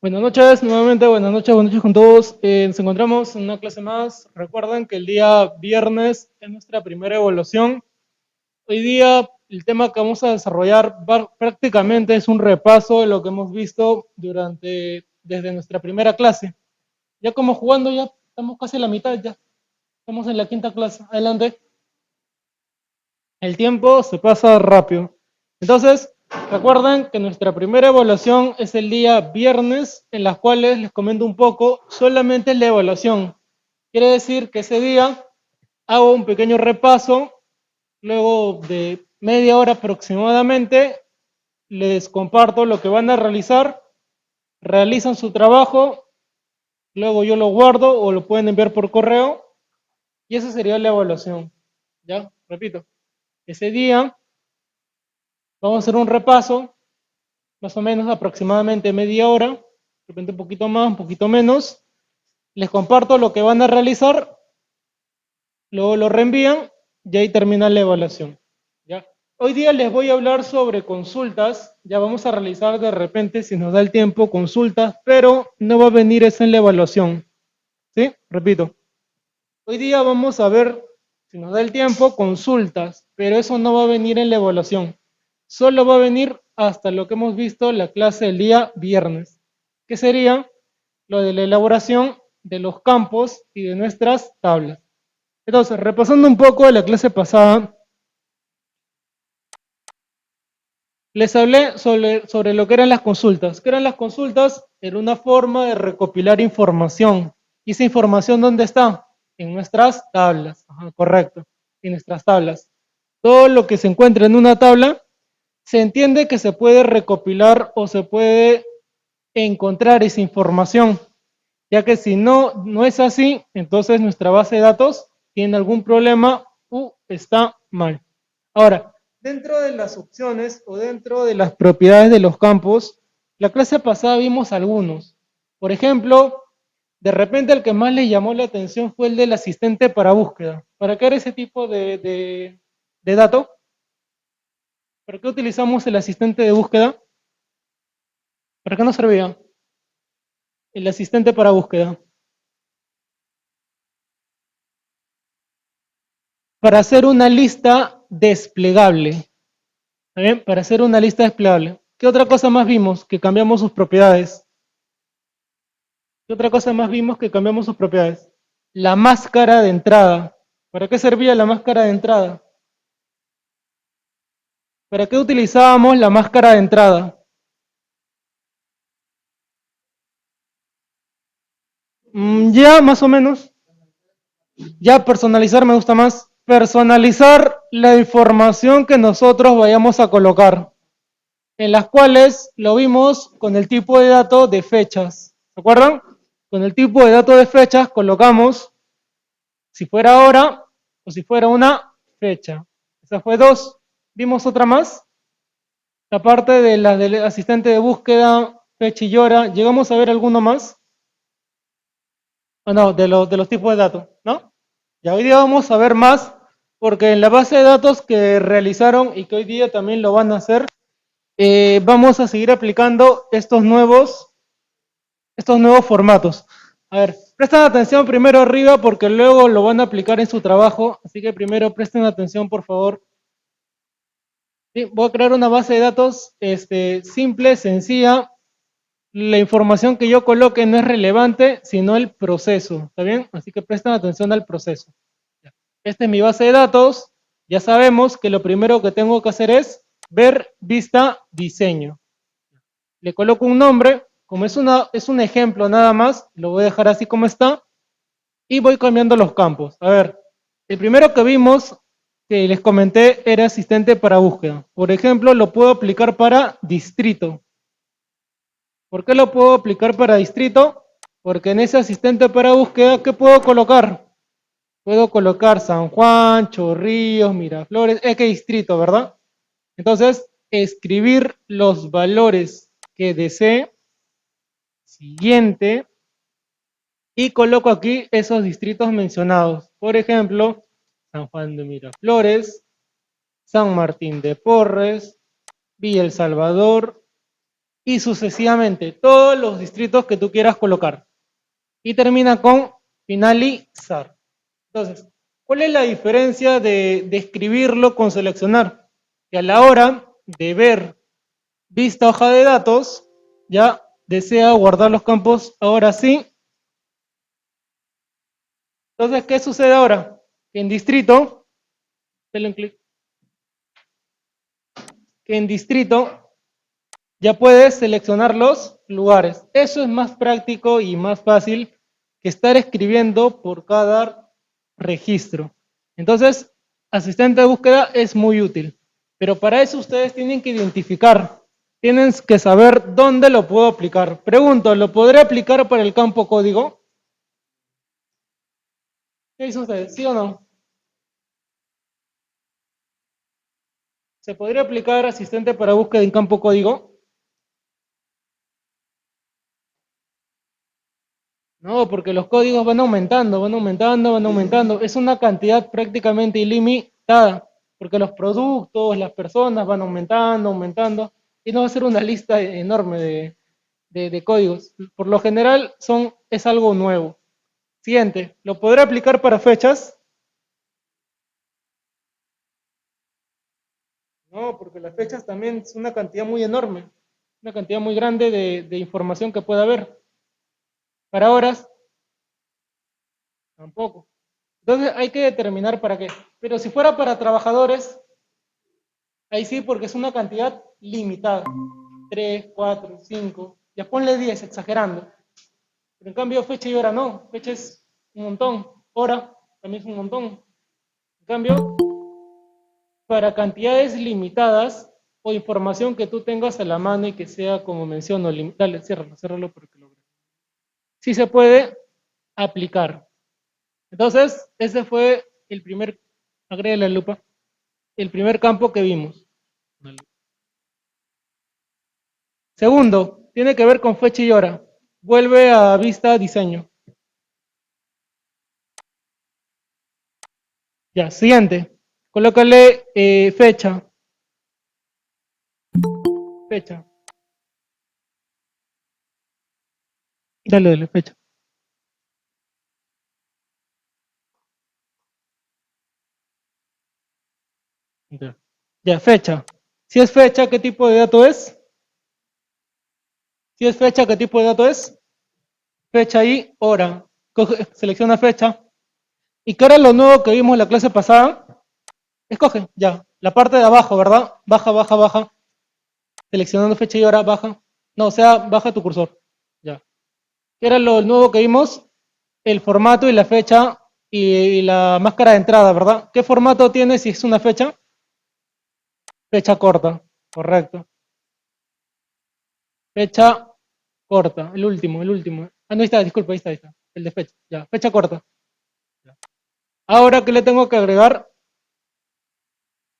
Buenas noches, nuevamente buenas noches con todos. Nos encontramos en una clase más. Recuerden que el día viernes es nuestra primera evaluación. Hoy día el tema que vamos a desarrollar prácticamente es un repaso de lo que hemos visto desde nuestra primera clase. Ya como jugando ya estamos casi a la mitad ya. Estamos en la quinta clase. Adelante. El tiempo se pasa rápido. Entonces, recuerden que nuestra primera evaluación es el día viernes, en las cuales les comento un poco solamente la evaluación. Quiere decir que ese día hago un pequeño repaso, luego de media hora aproximadamente, les comparto lo que van a realizar, realizan su trabajo, luego yo lo guardo o lo pueden enviar por correo y esa sería la evaluación. ¿Ya? Repito, ese día vamos a hacer un repaso más o menos aproximadamente media hora, de repente un poquito más, un poquito menos. Les comparto lo que van a realizar, luego lo reenvían y ahí termina la evaluación. ¿Ya? Hoy día les voy a hablar sobre consultas, ya vamos a realizar de repente, si nos da el tiempo, consultas, pero no va a venir eso en la evaluación. ¿Sí? Repito. Hoy día vamos a ver, si nos da el tiempo, consultas, pero eso no va a venir en la evaluación. Solo va a venir hasta lo que hemos visto en la clase del día viernes, que sería lo de la elaboración de los campos y de nuestras tablas. Entonces, repasando un poco de la clase pasada, les hablé sobre lo que eran las consultas. ¿Qué eran las consultas? Era una forma de recopilar información. ¿Y esa información dónde está? En nuestras tablas. Ajá, correcto, en nuestras tablas. Todo lo que se encuentra en una tabla, se entiende que se puede recopilar o se puede encontrar esa información, ya que si no es así, entonces nuestra base de datos tiene algún problema o está mal. Ahora, dentro de las opciones o dentro de las propiedades de los campos, la clase pasada vimos algunos. Por ejemplo, de repente el que más le llamó la atención fue el del asistente para búsqueda. ¿Para qué era ese tipo de dato? ¿Para qué utilizamos el asistente de búsqueda? ¿Para qué nos servía el asistente para búsqueda? Para hacer una lista desplegable. ¿Está bien? Para hacer una lista desplegable. ¿Qué otra cosa más vimos? Que cambiamos sus propiedades. ¿Qué otra cosa más vimos que cambiamos sus propiedades? La máscara de entrada. ¿Para qué servía la máscara de entrada? ¿Para qué utilizábamos la máscara de entrada? Ya, más o menos. Ya personalizar me gusta más. Personalizar la información que nosotros vayamos a colocar, en las cuales lo vimos con el tipo de dato de fechas. ¿Se acuerdan? Con el tipo de dato de fechas colocamos si fuera hora o si fuera una fecha. Esa fue dos. ¿Vimos otra más? Aparte de la del asistente de búsqueda, fecha y hora, ¿llegamos a ver alguno más? ¿O no? De los tipos de datos, ¿no? Ya hoy día vamos a ver más, porque en la base de datos que realizaron y que hoy día también lo van a hacer, vamos a seguir aplicando estos nuevos formatos. A ver, presten atención primero arriba porque luego lo van a aplicar en su trabajo, así que primero presten atención, por favor. Sí, voy a crear una base de datos simple, sencilla. La información que yo coloque no es relevante, sino el proceso, ¿está bien? Así que presten atención al proceso. Esta es mi base de datos. Ya sabemos que lo primero que tengo que hacer es ver, vista, diseño. Le coloco un nombre, como es un ejemplo nada más, lo voy a dejar así como está, y voy cambiando los campos. A ver, el primero que vimos, que les comenté, era asistente para búsqueda. Por ejemplo, lo puedo aplicar para distrito. ¿Por qué lo puedo aplicar para distrito? Porque en ese asistente para búsqueda, ¿qué puedo colocar? Puedo colocar San Juan, Chorrillos, Miraflores, ¿qué distrito, verdad? Entonces, escribir los valores que desee, siguiente, y coloco aquí esos distritos mencionados. Por ejemplo, San Juan de Miraflores, San Martín de Porres, Villa El Salvador y sucesivamente, todos los distritos que tú quieras colocar. Y termina con finalizar. Entonces, ¿cuál es la diferencia de escribirlo con seleccionar? Que a la hora de ver vista hoja de datos, ya desea guardar los campos ahora sí. Entonces, ¿qué sucede ahora? Que en distrito, denle un clic, que en distrito ya puedes seleccionar los lugares. Eso es más práctico y más fácil que estar escribiendo por cada registro. Entonces, asistente de búsqueda es muy útil. Pero para eso ustedes tienen que identificar, tienen que saber dónde lo puedo aplicar. Pregunto, ¿lo podré aplicar para el campo código? ¿Qué dicen ustedes? ¿Sí o no? ¿Se podría aplicar asistente para búsqueda en campo código? No, porque los códigos van aumentando, van aumentando, van aumentando. Es una cantidad prácticamente ilimitada, porque los productos, las personas van aumentando, aumentando, y no va a ser una lista enorme de códigos. Por lo general es algo nuevo. Siguiente, ¿lo podré aplicar para fechas? No, porque las fechas también es una cantidad muy enorme, una cantidad muy grande de información que pueda haber. Para horas, tampoco. Entonces hay que determinar para qué. Pero si fuera para trabajadores, ahí sí, porque es una cantidad limitada. 3, 4, 5, ya ponle 10, exagerando. Pero en cambio fecha y hora no. Fecha es un montón. Hora también es un montón. En cambio, para cantidades limitadas o información que tú tengas a la mano y que sea, como menciono, dale, ciérralo, ciérralo porque lo veo. Sí se puede aplicar. Entonces, ese fue el primer, agrega la lupa, el primer campo que vimos. Segundo, tiene que ver con fecha y hora. Vuelve a vista diseño. Ya, siguiente. Colócale fecha. Fecha. Dale, dale, fecha. Ya, ya, fecha. Si es fecha, ¿qué tipo de dato es? Si es fecha, ¿qué tipo de dato es? Fecha y hora. Selecciona fecha. ¿Y qué era lo nuevo que vimos en la clase pasada? Escoge, ya. La parte de abajo, ¿verdad? Baja, baja, baja. Seleccionando fecha y hora, baja. No, o sea, baja tu cursor. Ya. ¿Qué era lo nuevo que vimos? El formato y la fecha y la máscara de entrada, ¿verdad? ¿Qué formato tiene si es una fecha? Fecha corta, correcto. Fecha corta, el último, el último. Ah, no, ahí está, disculpa, ahí está. El de fecha, ya, fecha corta. Ahora, ¿qué le tengo que agregar?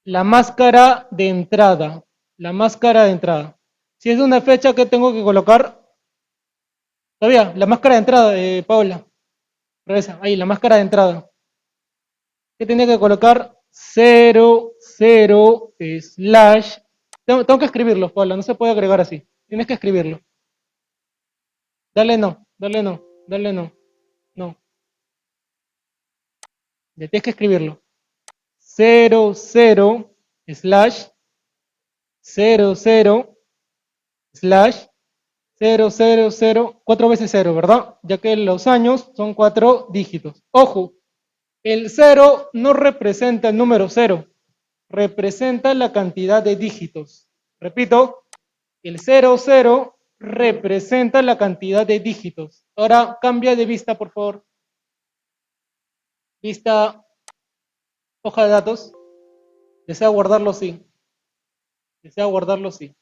La máscara de entrada. La máscara de entrada. Si es una fecha, ¿qué tengo que colocar? Todavía, la máscara de entrada, Paula. Regresa, ahí, la máscara de entrada. ¿Qué tenía que colocar? 0, 0, slash. Tengo que escribirlo, Paula, no se puede agregar así. Tienes que escribirlo. Dale no, dale no, dale no. No, ya tienes que escribirlo. 0, 0, slash, 0, 0, slash, 0, 0, 0, 4 veces 0, ¿verdad? Ya que los años son 4 dígitos. Ojo, el 0 no representa el número 0, representa la cantidad de dígitos. Repito, el 0, 0 representa la cantidad de dígitos. Ahora cambia de vista, por favor. Vista, hoja de datos. Desea guardarlo, sí. Desea guardarlo, sí.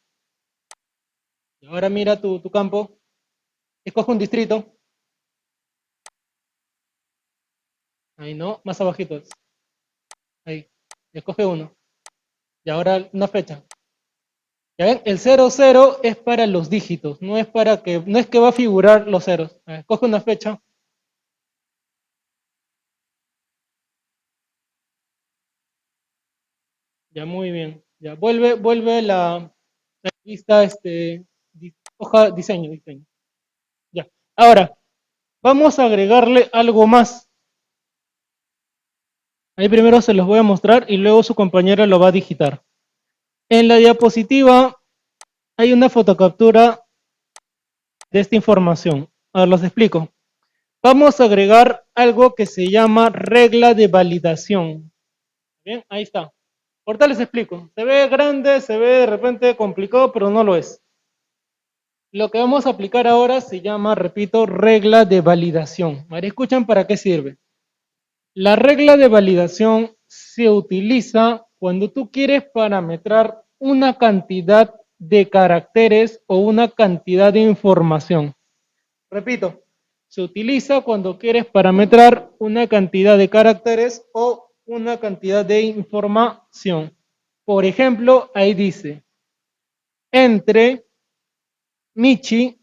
Y ahora mira tu campo. Escoge un distrito. Ahí no, más abajito. Ahí. Escoge uno. Y ahora una fecha. ¿Ya ven? El 00 es para los dígitos, no es que va a figurar los ceros. A ver, escoge una fecha. Ya muy bien. Ya vuelve la lista Hoja, diseño, diseño. Ya. Ahora, vamos a agregarle algo más. Ahí primero se los voy a mostrar y luego su compañera lo va a digitar. En la diapositiva hay una fotocaptura de esta información. Ahora los explico. Vamos a agregar algo que se llama regla de validación. Bien, ahí está. Ahorita les explico. Se ve grande, se ve de repente complicado, pero no lo es. Lo que vamos a aplicar ahora se llama, repito, regla de validación. Ahora escuchan para qué sirve. La regla de validación se utiliza cuando tú quieres parametrar una cantidad de caracteres o una cantidad de información. Repito, se utiliza cuando quieres parametrar una cantidad de caracteres o una cantidad de información. Por ejemplo, ahí dice, entre Michi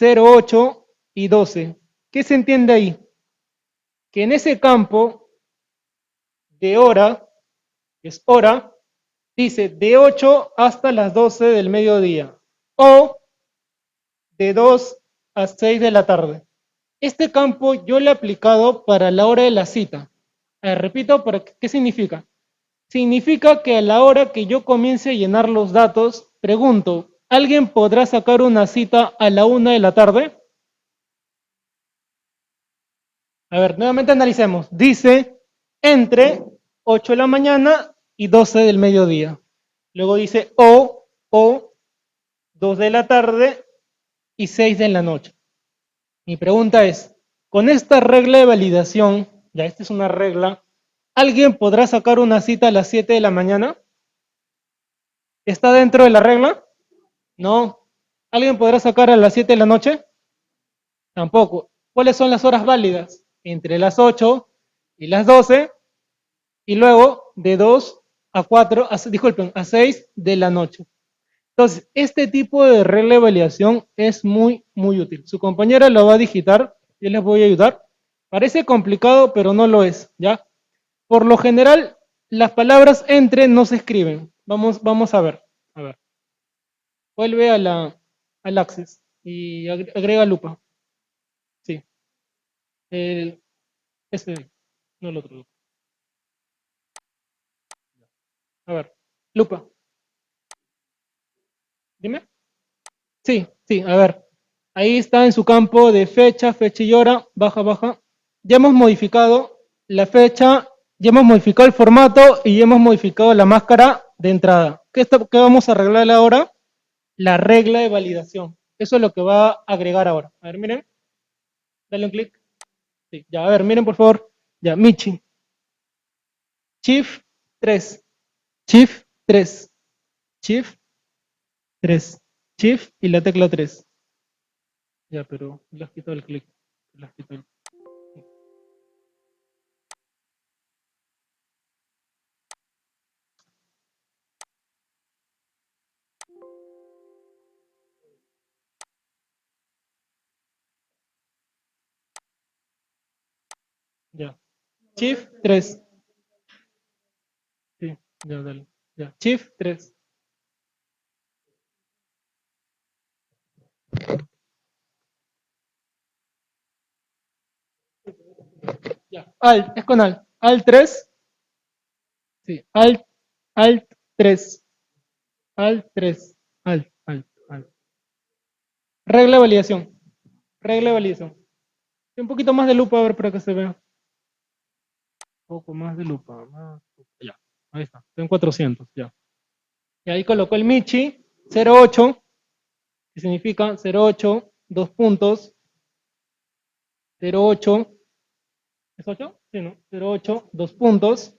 08 y 12. ¿Qué se entiende ahí? Que en ese campo de hora, que es hora, dice de 8 hasta las 12 del mediodía o de 2 a 6 de la tarde. Este campo yo lo he aplicado para la hora de la cita. Repito, ¿qué significa? Significa que a la hora que yo comience a llenar los datos, pregunto, ¿alguien podrá sacar una cita a la 1 de la tarde? A ver, nuevamente analicemos. Dice entre 8 de la mañana y 12 del mediodía. Luego dice o 2 de la tarde y 6 de la noche. Mi pregunta es, con esta regla de validación, ya esta es una regla, ¿alguien podrá sacar una cita a las 7 de la mañana? ¿Está dentro de la regla? No. ¿Alguien podrá sacar a las 7 de la noche? Tampoco. ¿Cuáles son las horas válidas? Entre las 8 y las 12 y luego de 2 a 4, disculpen, a 6 de la noche. Entonces, este tipo de regla de validación es muy, muy útil. Su compañera lo va a digitar, yo les voy a ayudar. Parece complicado, pero no lo es, ¿ya? Por lo general, las palabras entre no se escriben. Vamos a ver. A ver. Vuelve al Access y agrega lupa. Sí. El, este, no el otro. A ver. Lupa. Dime. Sí, sí, a ver. Ahí está en su campo de fecha, fecha y hora. Baja, baja. Ya hemos modificado la fecha, ya hemos modificado el formato y ya hemos modificado la máscara de entrada. ¿Qué vamos a arreglar ahora? La regla de validación. Eso es lo que va a agregar ahora. A ver, miren. Dale un clic. Sí, ya, a ver, miren por favor. Ya, Michi. Shift 3. Shift 3. Shift 3. Shift y la tecla 3. Ya, pero le has quitado el clic. Le has quitado el... Ya. Shift 3. Sí, ya, dale. Ya. Shift 3. Ya. Alt, es con Alt. Alt 3. Sí. Alt 3. Alt 3. Alt. Regla de validación. Regla de validación. Un poquito más de lupa a ver para que se vea. Un poco más de lupa. Ya. Ahí está. Está en 400. Ya. Y ahí colocó el Michi 08, que significa 08, dos puntos, 08, ¿es 8? Sí, ¿no? 08, dos puntos,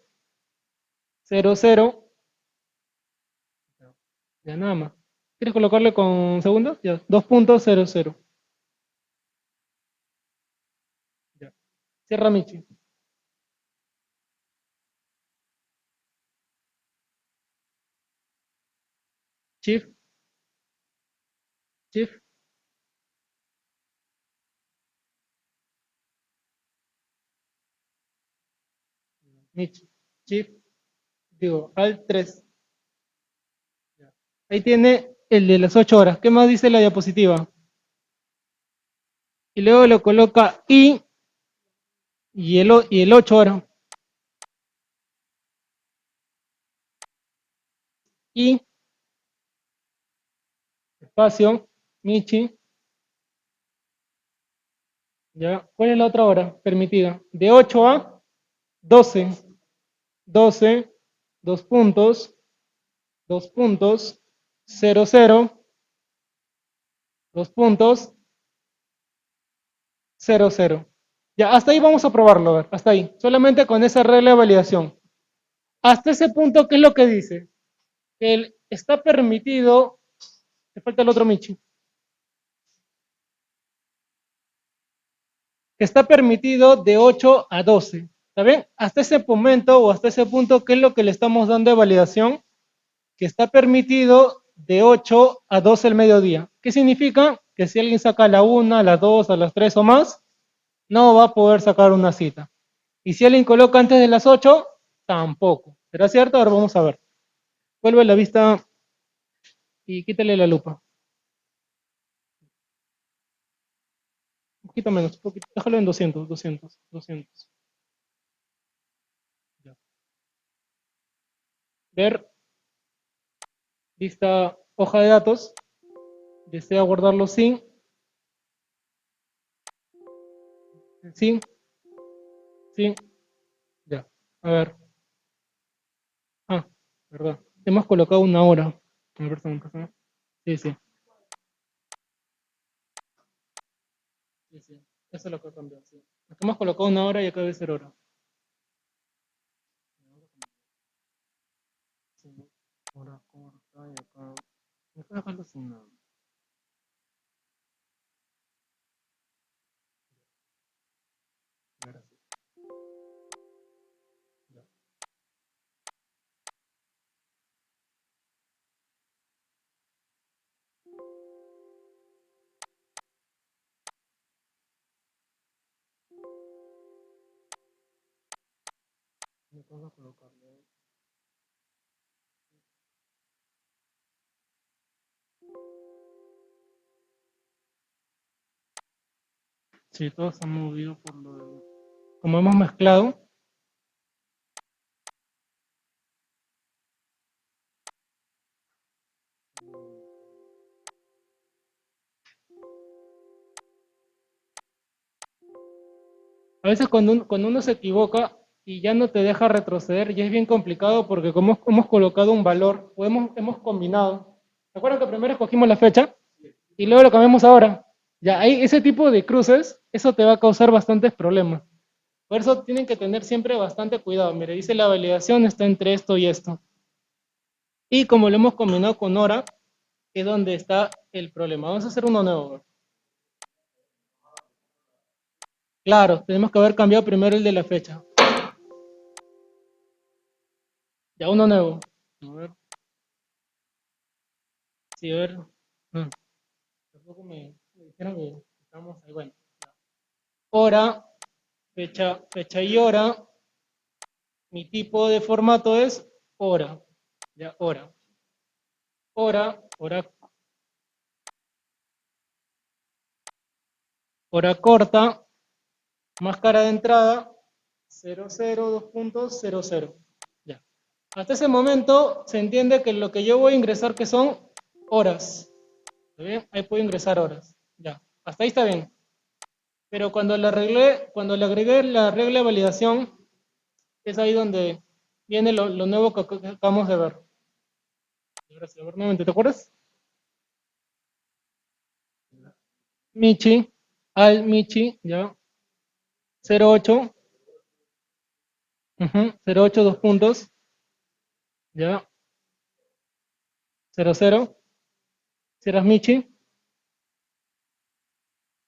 00, ya nada más. ¿Quieres colocarle con segundos? Ya, 2.00. Ya. Cierra Michi. Shift, Shift, Michi. Shift, digo, Alt 3. Ya. Ahí tiene el de las 8 horas. ¿Qué más dice la diapositiva? Y luego lo coloca y el 8 horas. Y, espacio, Michi, ya. ¿Cuál es la otra hora permitida? De 8 a 12. 12, 2 puntos, 2 puntos, 0, 0, 2 puntos, 0, 0. Ya, hasta ahí vamos a probarlo, a ver, hasta ahí. Solamente con esa regla de validación. Hasta ese punto, ¿qué es lo que dice? Que está permitido, te falta el otro Michi, que está permitido de 8 a 12. ¿Está bien? Hasta ese momento o hasta ese punto, ¿qué es lo que le estamos dando de validación? Que está permitido de 8 a 12 el mediodía. ¿Qué significa? Que si alguien saca a la 1, a las 2, a las 3 o más, no va a poder sacar una cita. Y si alguien coloca antes de las 8, tampoco. ¿Será cierto? Ahora vamos a ver. Vuelve a la vista y quítale la lupa. Un poquito menos, un poquito. Déjalo en 200, 200, 200. Ya. Ver, vista, hoja de datos. Desea guardarlo sin, sin. Ya. A ver. Ah, verdad. Hemos colocado una hora. A ver, perdón. Sí, sí. Sí, sí. Eso es lo que cambió. Sí. Aquí hemos colocado una hora y acá debe ser hora. Sí. Hora corta y acá. Acá dejarlo sin nada. Gracias. Ya. Me toca colocarle. Sí, todo se ha movido por lo de... Como hemos mezclado, a veces cuando uno se equivoca y ya no te deja retroceder, ya es bien complicado porque como hemos colocado un valor o hemos combinado. ¿Se acuerdan que primero escogimos la fecha y luego lo cambiamos ahora? Ya, hay ese tipo de cruces, eso te va a causar bastantes problemas. Por eso tienen que tener siempre bastante cuidado. Mire, dice la validación está entre esto y esto. Y como lo hemos combinado con hora, es donde está el problema. Vamos a hacer uno nuevo. Claro, tenemos que haber cambiado primero el de la fecha. Ya uno nuevo. A ver, sí, a ver. No, tampoco me dijeron que estamos ahí. Bueno, hora, fecha y hora. Mi tipo de formato es hora. Ya, hora. Hora, hora corta, máscara de entrada, 00, 2 puntos, 00. Ya. Hasta ese momento se entiende que lo que yo voy a ingresar que son horas. ¿Está bien? Ahí puedo ingresar horas. Ya. Hasta ahí está bien. Pero cuando le agregué la regla de validación, es ahí donde viene lo nuevo que acabamos de ver. Gracias. A ver, nuevamente, ¿te acuerdas? Michi, al Michi, ya. 08, 08, 2 puntos, ya. 00, cierras Michi,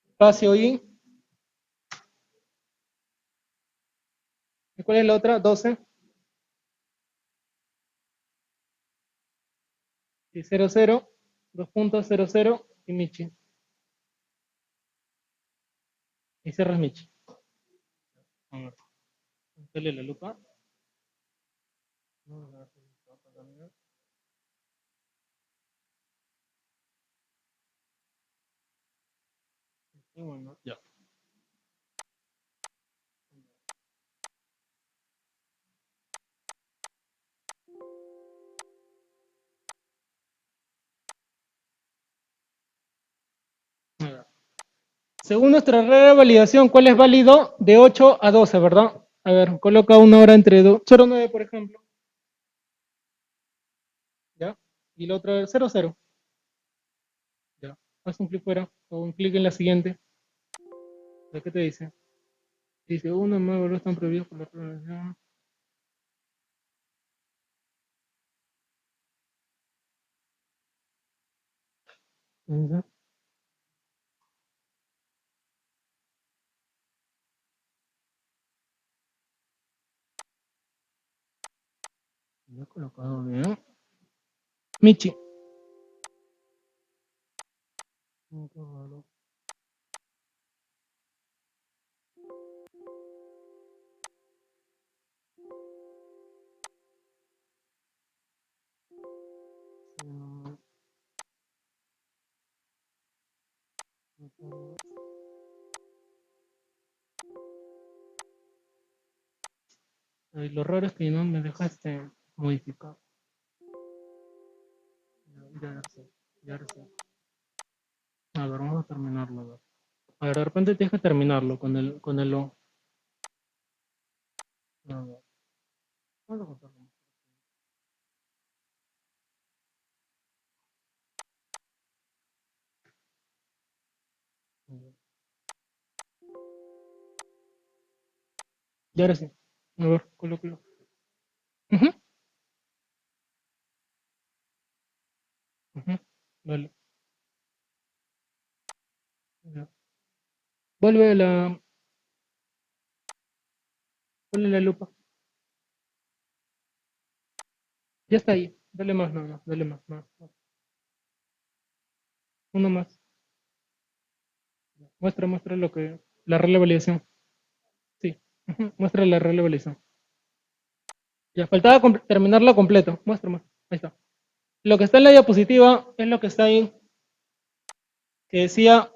espacio ¿y cuál es la otra? 12, y 00, 2 puntos, 00 y Michi. Y cierras Michi. A ver, dale la lupa. No, Bueno, ya. Según nuestra regla de validación, ¿cuál es válido? De 8 a 12, ¿verdad? A ver, coloca una hora entre 0,9, por ejemplo. ¿Ya? Y la otra 0,0. ¿Ya? Haz un clic fuera o un clic en la siguiente. ¿De qué te dice? Dice, uno más valores están prohibidos por la regla. Ya he colocado bien. Michi. Ay, lo raro es que no me dejaste modificar. Ya sé, ya sé. A ver, vamos a terminarlo. A ver, de repente tienes que terminarlo con el O. A ver, vamos a contarlo. Ya ahora sí. A ver, colócalo. Ujú, ujú. Vale. Ya. Vuelve la lupa. Ya está ahí. Dale más, no, no. Dale más, más. Uno más. Muestra lo que. La relevalización. Sí. Ujú, muestra la relevalización. Ya, faltaba terminarla completo. Muestra más. Ahí está. Lo que está en la diapositiva es lo que está ahí, que decía,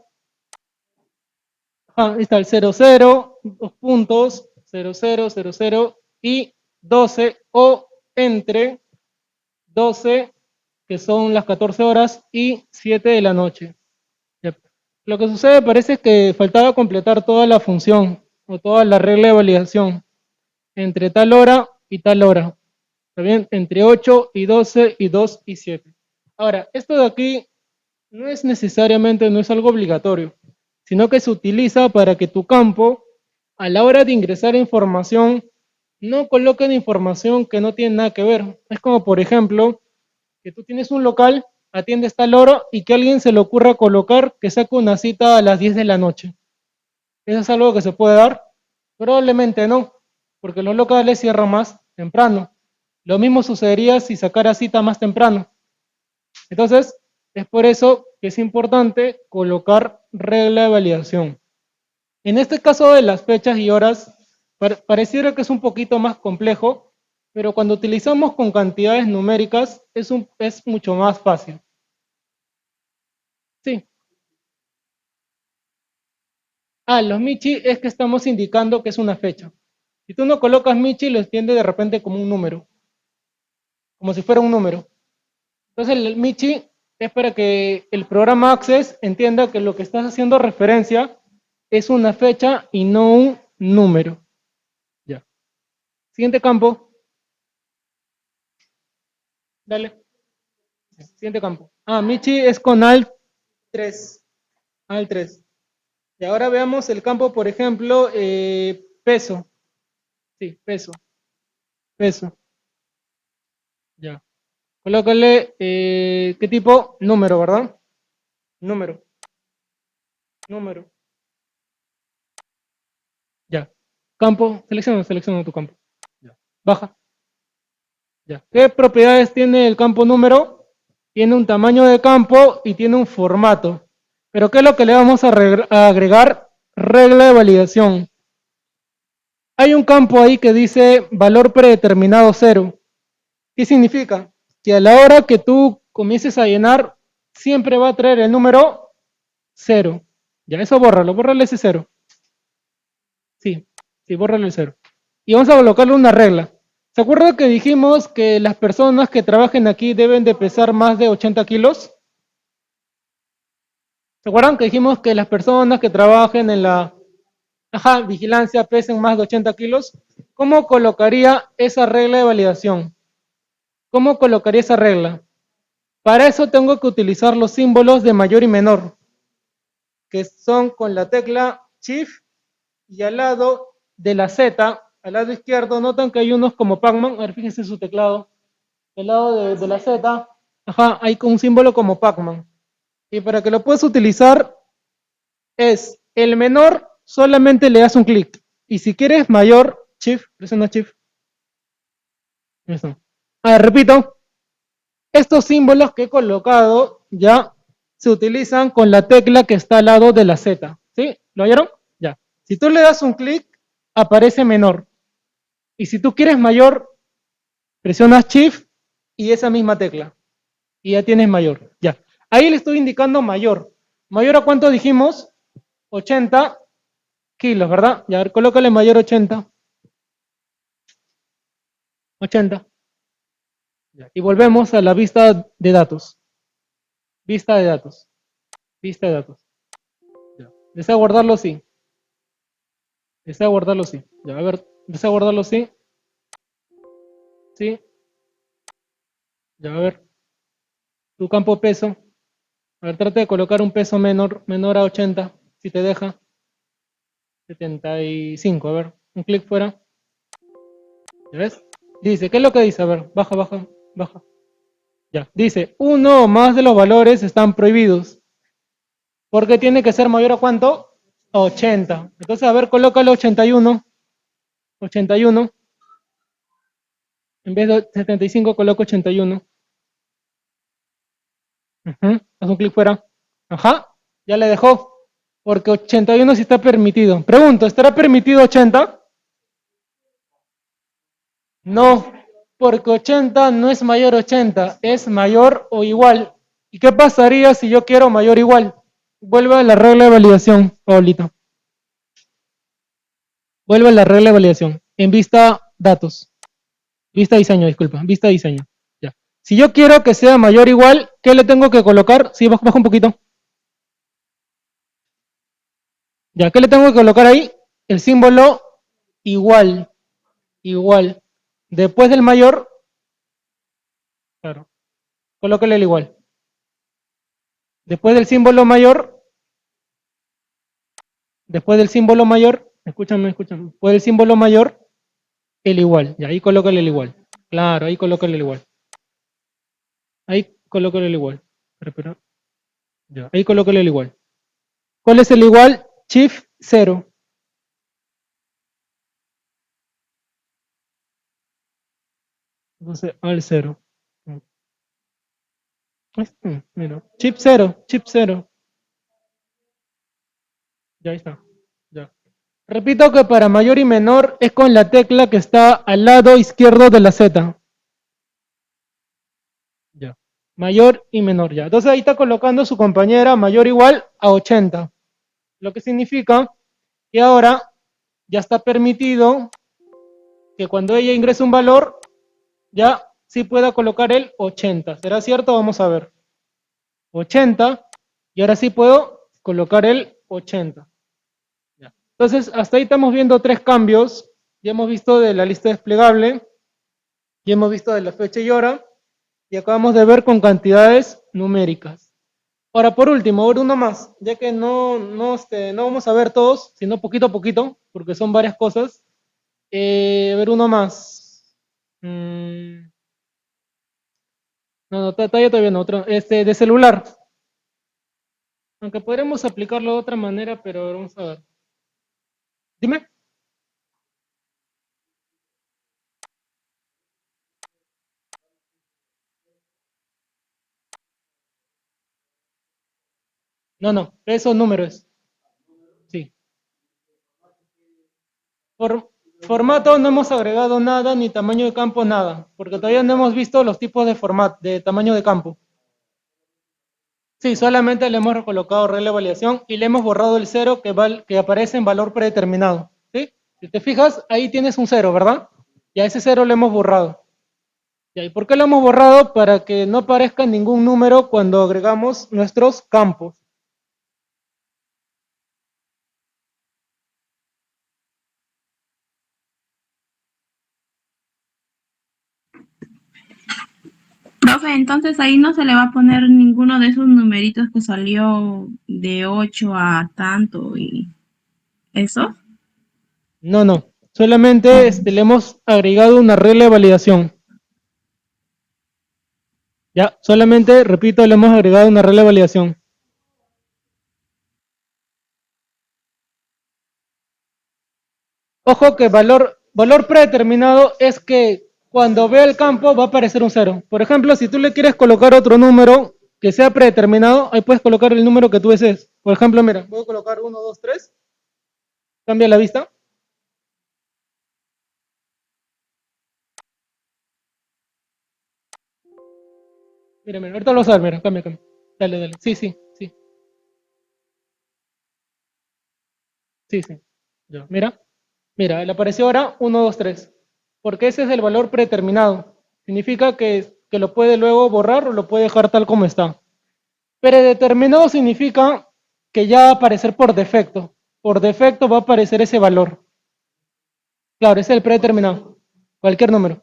ahí está el 00, dos puntos, 00, y 12, o entre 12, que son las 14 horas, y 7 de la noche. Ya. Lo que sucede parece que faltaba completar toda la función, o toda la regla de validación, entre tal hora y tal hora. ¿Está bien? Entre 8 y 12 y 2 y 7. Ahora, esto de aquí no es necesariamente, no es algo obligatorio, sino que se utiliza para que tu campo, a la hora de ingresar información, no coloquen información que no tiene nada que ver. Es como, por ejemplo, que tú tienes un local, atiendes tal hora y que a alguien se le ocurra colocar que saque una cita a las 10 de la noche. ¿Eso es algo que se puede dar? Probablemente no, porque los locales cierran más temprano. Lo mismo sucedería si sacara cita más temprano. Entonces, es por eso que es importante colocar regla de validación. En este caso de las fechas y horas, pareciera que es un poquito más complejo, pero cuando utilizamos con cantidades numéricas es mucho más fácil. Sí. Los Michi es que estamos indicando que es una fecha. Si tú no colocas Michi, lo entiende de repente como un número, como si fuera un número. Entonces el Michi es para que el programa Access entienda que lo que estás haciendo referencia es una fecha y no un número. Ya. Siguiente campo. Dale. Siguiente campo. Michi es con Alt 3. Alt 3. Y ahora veamos el campo, por ejemplo, peso. Sí, peso. Peso. Ya. Colócale, ¿qué tipo? Número, ¿verdad? Número. Número. Ya. Campo. Selecciona tu campo. Ya. Baja. Ya. ¿Qué propiedades tiene el campo número? Tiene un tamaño de campo y tiene un formato. Pero ¿qué es lo que le vamos a agregar? Regla de validación. Hay un campo ahí que dice valor predeterminado 0. ¿Qué significa? Que a la hora que tú comiences a llenar, siempre va a traer el número 0. Ya, eso bórralo, bórrale ese cero. Sí, sí, bórrale el cero. Y vamos a colocarle una regla. ¿Se acuerda que dijimos que las personas que trabajen aquí deben de pesar más de 80 kilos? ¿Se acuerdan que dijimos que las personas que trabajen en la vigilancia pesen más de 80 kilos? ¿Cómo colocaría esa regla de validación? ¿Cómo colocaría esa regla? Para eso tengo que utilizar los símbolos de mayor y menor, que son con la tecla Shift y al lado de la Z, al lado izquierdo, notan que hay unos como Pac-Man. A ver, fíjense su teclado. Al lado de la Z, hay un símbolo como Pac-Man. Y para que lo puedas utilizar es el menor, solamente le das un clic. Y si quieres mayor, Shift, presiona Shift. Eso. A ver, repito, estos símbolos que he colocado ya se utilizan con la tecla que está al lado de la Z. ¿Sí? ¿Lo oyeron? Ya. Si tú le das un clic, aparece menor. Y si tú quieres mayor, presionas Shift y esa misma tecla. Y ya tienes mayor. Ya. Ahí le estoy indicando mayor. ¿Mayor a cuánto dijimos? 80 kilos, ¿verdad? Ya, a ver, colócale mayor 80. 80. Ya. Y volvemos a la vista de datos. Vista de datos. Vista de datos. Ya. ¿Desea guardarlo? Sí. ¿Desea guardarlo? Sí. Ya, a ver, ¿desea guardarlo? Sí. Sí. Ya, a ver, tu campo peso. A ver, trata de colocar un peso menor a 80, si te deja. 75, a ver, un clic fuera. ¿Ya ves? Dice, ¿qué es lo que dice? A ver, baja, baja, baja. Ya, dice, uno o más de los valores están prohibidos. Porque tiene que ser mayor a cuánto? 80. Entonces, a ver, colócalo 81. 81. En vez de 75, coloco 81. Haz un clic fuera. Ajá, ya le dejó. Porque 81 sí está permitido. Pregunto, ¿estará permitido 80? No, porque 80 no es mayor a 80, es mayor o igual. ¿Y qué pasaría si yo quiero mayor o igual? Vuelve a la regla de validación, Pablito. Vuelve a la regla de validación. En vista datos. Vista diseño, disculpa. Vista diseño. Ya. Si yo quiero que sea mayor o igual, ¿qué le tengo que colocar? Sí, baja un poquito. Ya, ¿qué le tengo que colocar ahí? El símbolo igual. Igual. Después del mayor, claro, colócale el igual. Después del símbolo mayor, escúchame, después del símbolo mayor, el igual. Y ahí colócale el igual. Claro, ahí colócale el igual. Ahí colócale el igual. Espera. Ya, ahí colócale el igual. ¿Cuál es el igual? Shift 0. Entonces, al 0. Mira. Chip 0, chip 0. Ya está. Ya. Repito que para mayor y menor es con la tecla que está al lado izquierdo de la Z. Ya. Mayor y menor, ya. Entonces ahí está colocando su compañera mayor o igual a 80. Lo que significa que ahora ya está permitido que cuando ella ingrese un valor, ya sí pueda colocar el 80. ¿Será cierto? Vamos a ver. 80. Y ahora sí puedo colocar el 80. Ya. Entonces, hasta ahí estamos viendo tres cambios. Ya hemos visto de la lista desplegable, ya hemos visto de la fecha y hora, y acabamos de ver con cantidades numéricas. Ahora, por último, ahora uno más, ya que no vamos a ver todos, sino poquito a poquito, porque son varias cosas. A ver, uno más. No, todavía no, otro. De celular. Aunque podremos aplicarlo de otra manera, pero vamos a ver. Dime. No, esos números. Sí. Por formato no hemos agregado nada, ni tamaño de campo nada, porque todavía no hemos visto los tipos de formato, de tamaño de campo. Sí, solamente le hemos recolocado regla de validación y le hemos borrado el cero que aparece en valor predeterminado. ¿Sí? Si te fijas, ahí tienes un cero, ¿verdad? Y a ese cero le hemos borrado. ¿Y por qué lo hemos borrado? Para que no aparezca ningún número cuando agregamos nuestros campos. Profe, entonces ahí no se le va a poner ninguno de esos numeritos que salió de 8 a tanto y eso. No, no. Solamente le hemos agregado una regla de validación. Ya, solamente, repito, le hemos agregado una regla de validación. Ojo que valor predeterminado es que cuando vea el campo va a aparecer un cero. Por ejemplo, si tú le quieres colocar otro número que sea predeterminado, ahí puedes colocar el número que tú desees. Por ejemplo, mira, voy a colocar 1, 2, 3. Cambia la vista. Mira, mira, ahorita lo vas a ver, mira, cambia, cambia. Dale, dale. Sí, sí, sí, sí, sí. Ya, mira, mira, le apareció ahora 1, 2, 3. Porque ese es el valor predeterminado. Significa que lo puede luego borrar o lo puede dejar tal como está. Predeterminado significa que ya va a aparecer por defecto. Por defecto va a aparecer ese valor. Claro, ese es el predeterminado. Cualquier número.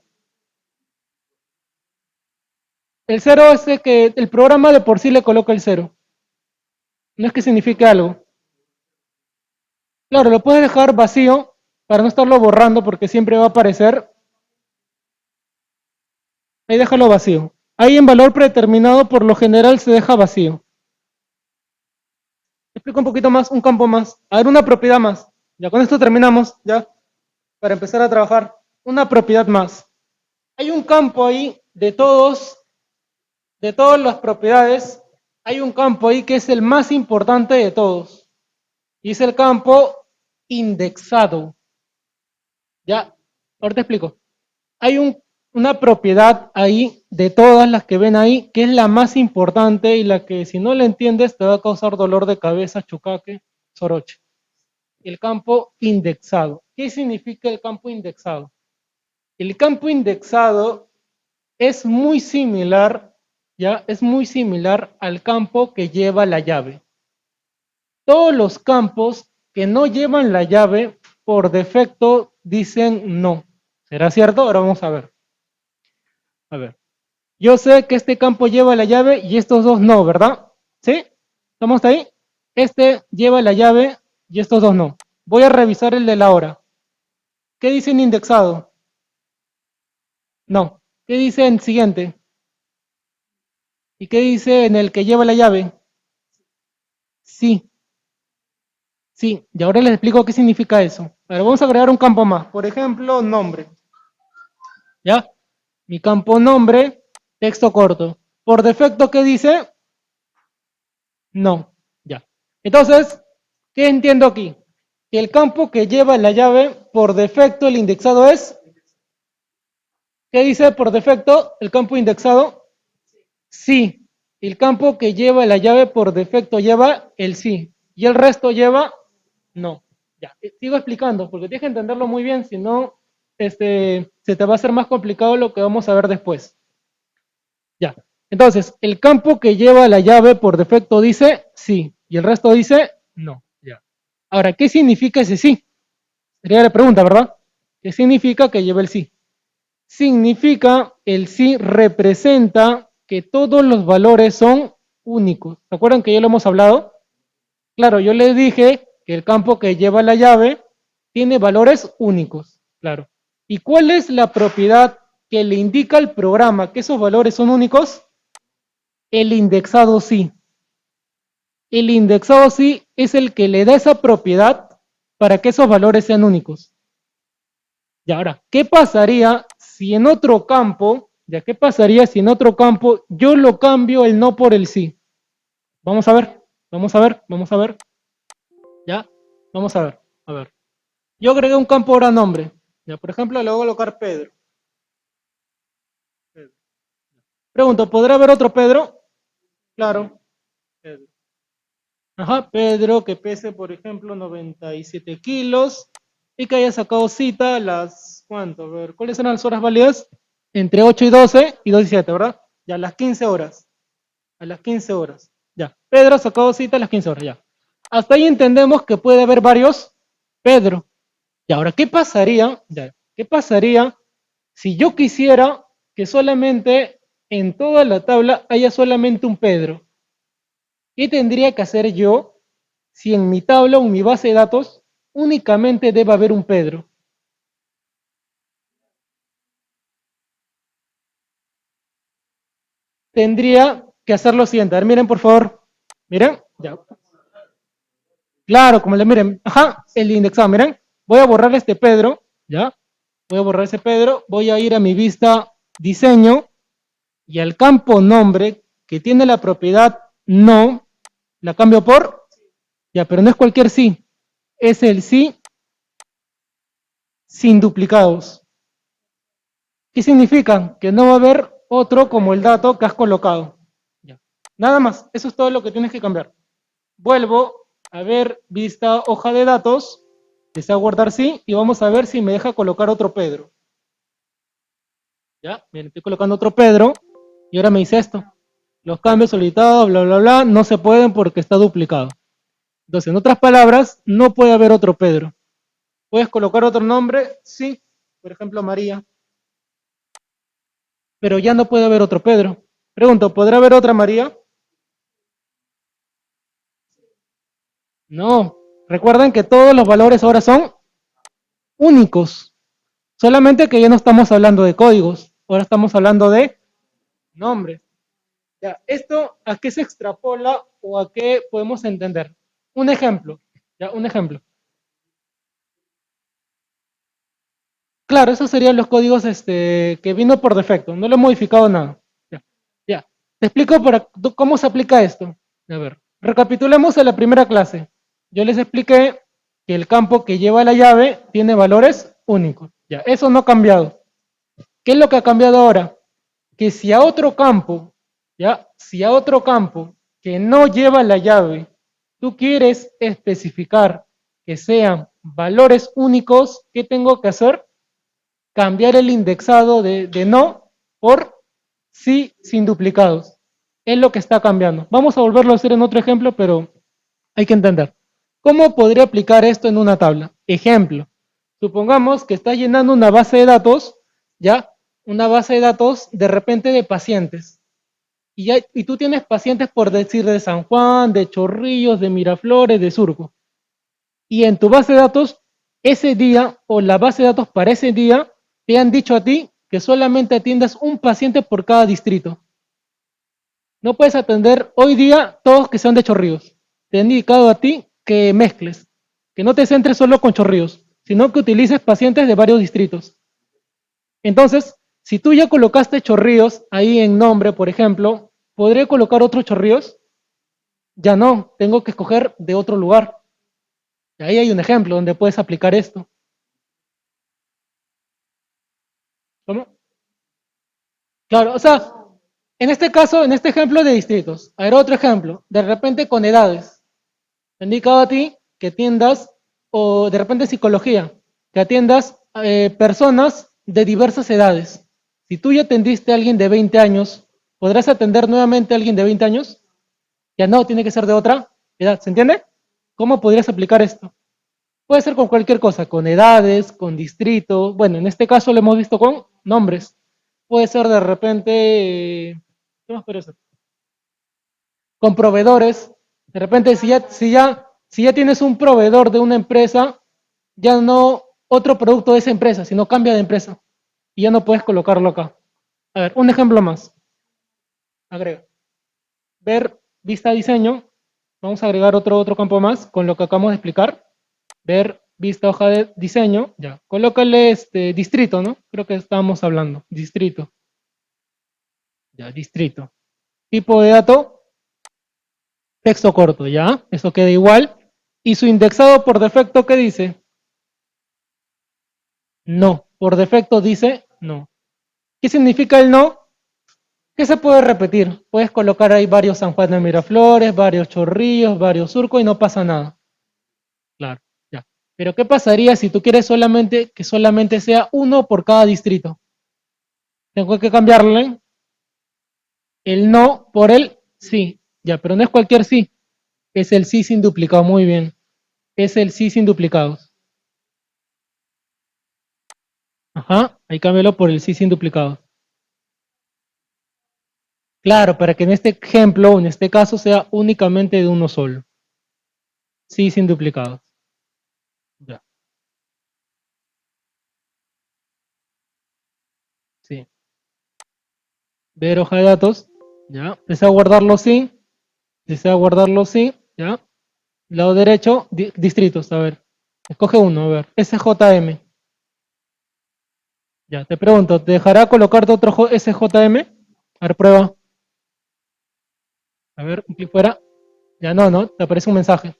El cero es el que el programa de por sí le coloca el cero. No es que signifique algo. Claro, lo puedes dejar vacío para no estarlo borrando porque siempre va a aparecer. Ahí déjalo vacío. Ahí en valor predeterminado por lo general se deja vacío. Explico un poquito más, un campo más. A ver, una propiedad más. Ya con esto terminamos, ya, para empezar a trabajar. Una propiedad más. Hay un campo ahí de todas las propiedades, hay un campo ahí que es el más importante de todos. Y es el campo indexado. Ya, ahora te explico. Hay una propiedad ahí de todas las que ven ahí que es la más importante y la que si no la entiendes te va a causar dolor de cabeza, chucaque, soroche. El campo indexado. ¿Qué significa el campo indexado? El campo indexado es muy similar, ya, es muy similar al campo que lleva la llave. Todos los campos que no llevan la llave, por defecto, dicen no. ¿Será cierto? Ahora vamos a ver. A ver. Yo sé que este campo lleva la llave y estos dos no, ¿verdad? ¿Sí? ¿Estamos ahí? Este lleva la llave y estos dos no. Voy a revisar el de la hora. ¿Qué dice en indexado? No. ¿Qué dice en siguiente? ¿Y qué dice en el que lleva la llave? Sí. Sí, y ahora les explico qué significa eso. Ahora vamos a agregar un campo más. Por ejemplo, nombre. ¿Ya? Mi campo nombre, texto corto. Por defecto, ¿qué dice? No. Ya. Entonces, ¿qué entiendo aquí? Que el campo que lleva la llave, por defecto, el indexado es. ¿Qué dice por defecto el campo indexado? Sí. El campo que lleva la llave por defecto lleva el sí. Y el resto lleva no. Ya, sigo explicando, porque tienes que entenderlo muy bien, si no, se te va a hacer más complicado lo que vamos a ver después. Ya, entonces, el campo que lleva la llave por defecto dice sí, y el resto dice no. Ya. Ahora, ¿qué significa ese sí? Sería la pregunta, ¿verdad? ¿Qué significa que lleva el sí? Significa, el sí representa que todos los valores son únicos. ¿Se acuerdan que ya lo hemos hablado? Claro, yo les dije que el campo que lleva la llave tiene valores únicos, claro. ¿Y cuál es la propiedad que le indica al programa que esos valores son únicos? El indexado sí. El indexado sí es el que le da esa propiedad para que esos valores sean únicos. Y ahora, ¿qué pasaría si en otro campo, ya qué pasaría si en otro campo yo lo cambio el no por el sí? Vamos a ver, vamos a ver, vamos a ver. ¿Ya? Vamos a ver, a ver. Yo agregué un campo ahora nombre. Ya, por ejemplo, le voy a colocar Pedro. Pregunto, ¿podrá haber otro Pedro? Claro. Pedro. Ajá, Pedro que pese, por ejemplo, 97 kilos y que haya sacado cita a las, ¿cuánto? A ver, ¿cuáles eran las horas válidas? Entre 8 y 12 y 2 y 7, ¿verdad? Ya, a las 15 horas. A las 15 horas. Ya, Pedro ha sacado cita a las 15 horas, ya. Hasta ahí entendemos que puede haber varios Pedro. Y ahora, ¿qué pasaría? Ya, ¿qué pasaría si yo quisiera que solamente en toda la tabla haya solamente un Pedro? ¿Qué tendría que hacer yo si en mi tabla o en mi base de datos únicamente debe haber un Pedro? Tendría que hacer lo siguiente. A ver, miren, por favor. Miren, ya. Claro, como le miren. Ajá, el indexado, miren. Voy a borrar este Pedro, ¿ya? Voy a borrar ese Pedro. Voy a ir a mi vista diseño y al campo nombre que tiene la propiedad no, la cambio por, ya, pero no es cualquier sí. Es el sí sin duplicados. ¿Qué significa? Que no va a haber otro como el dato que has colocado. Ya. Nada más, eso es todo lo que tienes que cambiar. Vuelvo a ver vista hoja de datos, desea guardar sí, y vamos a ver si me deja colocar otro Pedro. Ya, bien, estoy colocando otro Pedro, y ahora me dice esto. Los cambios solicitados, bla, bla, bla, no se pueden porque está duplicado. Entonces, en otras palabras, no puede haber otro Pedro. ¿Puedes colocar otro nombre? Sí, por ejemplo, María. Pero ya no puede haber otro Pedro. Pregunto, ¿podrá haber otra María? No. Recuerden que todos los valores ahora son únicos. Solamente que ya no estamos hablando de códigos. Ahora estamos hablando de nombres. Ya, ¿esto a qué se extrapola o a qué podemos entender? Un ejemplo. Ya, un ejemplo. Claro, esos serían los códigos que vino por defecto. No lo he modificado nada. Ya, ya. Te explico cómo se aplica esto. A ver, recapitulemos en la primera clase. Yo les expliqué que el campo que lleva la llave tiene valores únicos. Ya, eso no ha cambiado. ¿Qué es lo que ha cambiado ahora? Que si a otro campo, ya, si a otro campo que no lleva la llave, tú quieres especificar que sean valores únicos, ¿qué tengo que hacer? Cambiar el indexado de no por sí sin duplicados. Es lo que está cambiando. Vamos a volverlo a hacer en otro ejemplo, pero hay que entender. ¿Cómo podría aplicar esto en una tabla? Ejemplo. Supongamos que está llenando una base de datos, ¿ya? Una base de datos de repente de pacientes. Y tú tienes pacientes por decir de San Juan, de Chorrillos, de Miraflores, de Surco. Y en tu base de datos, ese día o la base de datos para ese día, te han dicho a ti que solamente atiendas un paciente por cada distrito. No puedes atender hoy día todos que sean de Chorrillos. Te han indicado a ti que mezcles, que no te centres solo con Chorrillos, sino que utilices pacientes de varios distritos. Entonces, si tú ya colocaste Chorrillos ahí en nombre, por ejemplo, ¿podría colocar otros Chorrillos? Ya no, tengo que escoger de otro lugar. Y ahí hay un ejemplo donde puedes aplicar esto. ¿Cómo? Claro, o sea, en este caso, en este ejemplo de distritos, a ver otro ejemplo, de repente con edades. Te he indicado a ti que atiendas, o de repente psicología, que atiendas personas de diversas edades. Si tú ya atendiste a alguien de 20 años, ¿podrás atender nuevamente a alguien de 20 años? Ya no, tiene que ser de otra edad, ¿se entiende? ¿Cómo podrías aplicar esto? Puede ser con cualquier cosa, con edades, con distrito. Bueno, en este caso lo hemos visto con nombres. Puede ser de repente, ¿qué más puede ser? Con proveedores. De repente, si ya tienes un proveedor de una empresa, ya no otro producto de esa empresa, sino cambia de empresa. Y ya no puedes colocarlo acá. A ver, un ejemplo más. Agrega. Ver, vista, diseño. Vamos a agregar otro campo más con lo que acabamos de explicar. Ver, vista, hoja de diseño. Ya. Colócale distrito, ¿no? Creo que estábamos hablando. Distrito. Ya, distrito. Tipo de dato, texto corto, ¿ya? Eso queda igual. Y su indexado por defecto, ¿qué dice? No. Por defecto dice no. ¿Qué significa el no? ¿Qué se puede repetir? Puedes colocar ahí varios San Juan de Miraflores, varios Chorrillos, varios Surco y no pasa nada. Claro, ya. Pero ¿qué pasaría si tú quieres solamente que solamente sea uno por cada distrito? Tengo que cambiarle el no por el sí. Ya, pero no es cualquier sí. Es el sí sin duplicado. Muy bien. Es el sí sin duplicados. Ajá, ahí cámbialo por el sí sin duplicados. Claro, para que en este ejemplo, en este caso, sea únicamente de uno solo. Sí sin duplicados. Ya, sí. Ver hoja de datos. Ya. Desea guardarlo sí. Desea guardarlo sí. Ya. Lado derecho, distritos. A ver. Escoge uno, a ver. SJM. Ya, te pregunto, ¿te dejará colocarte otro SJM? A ver, prueba. A ver, un clic fuera. Ya no, te aparece un mensaje.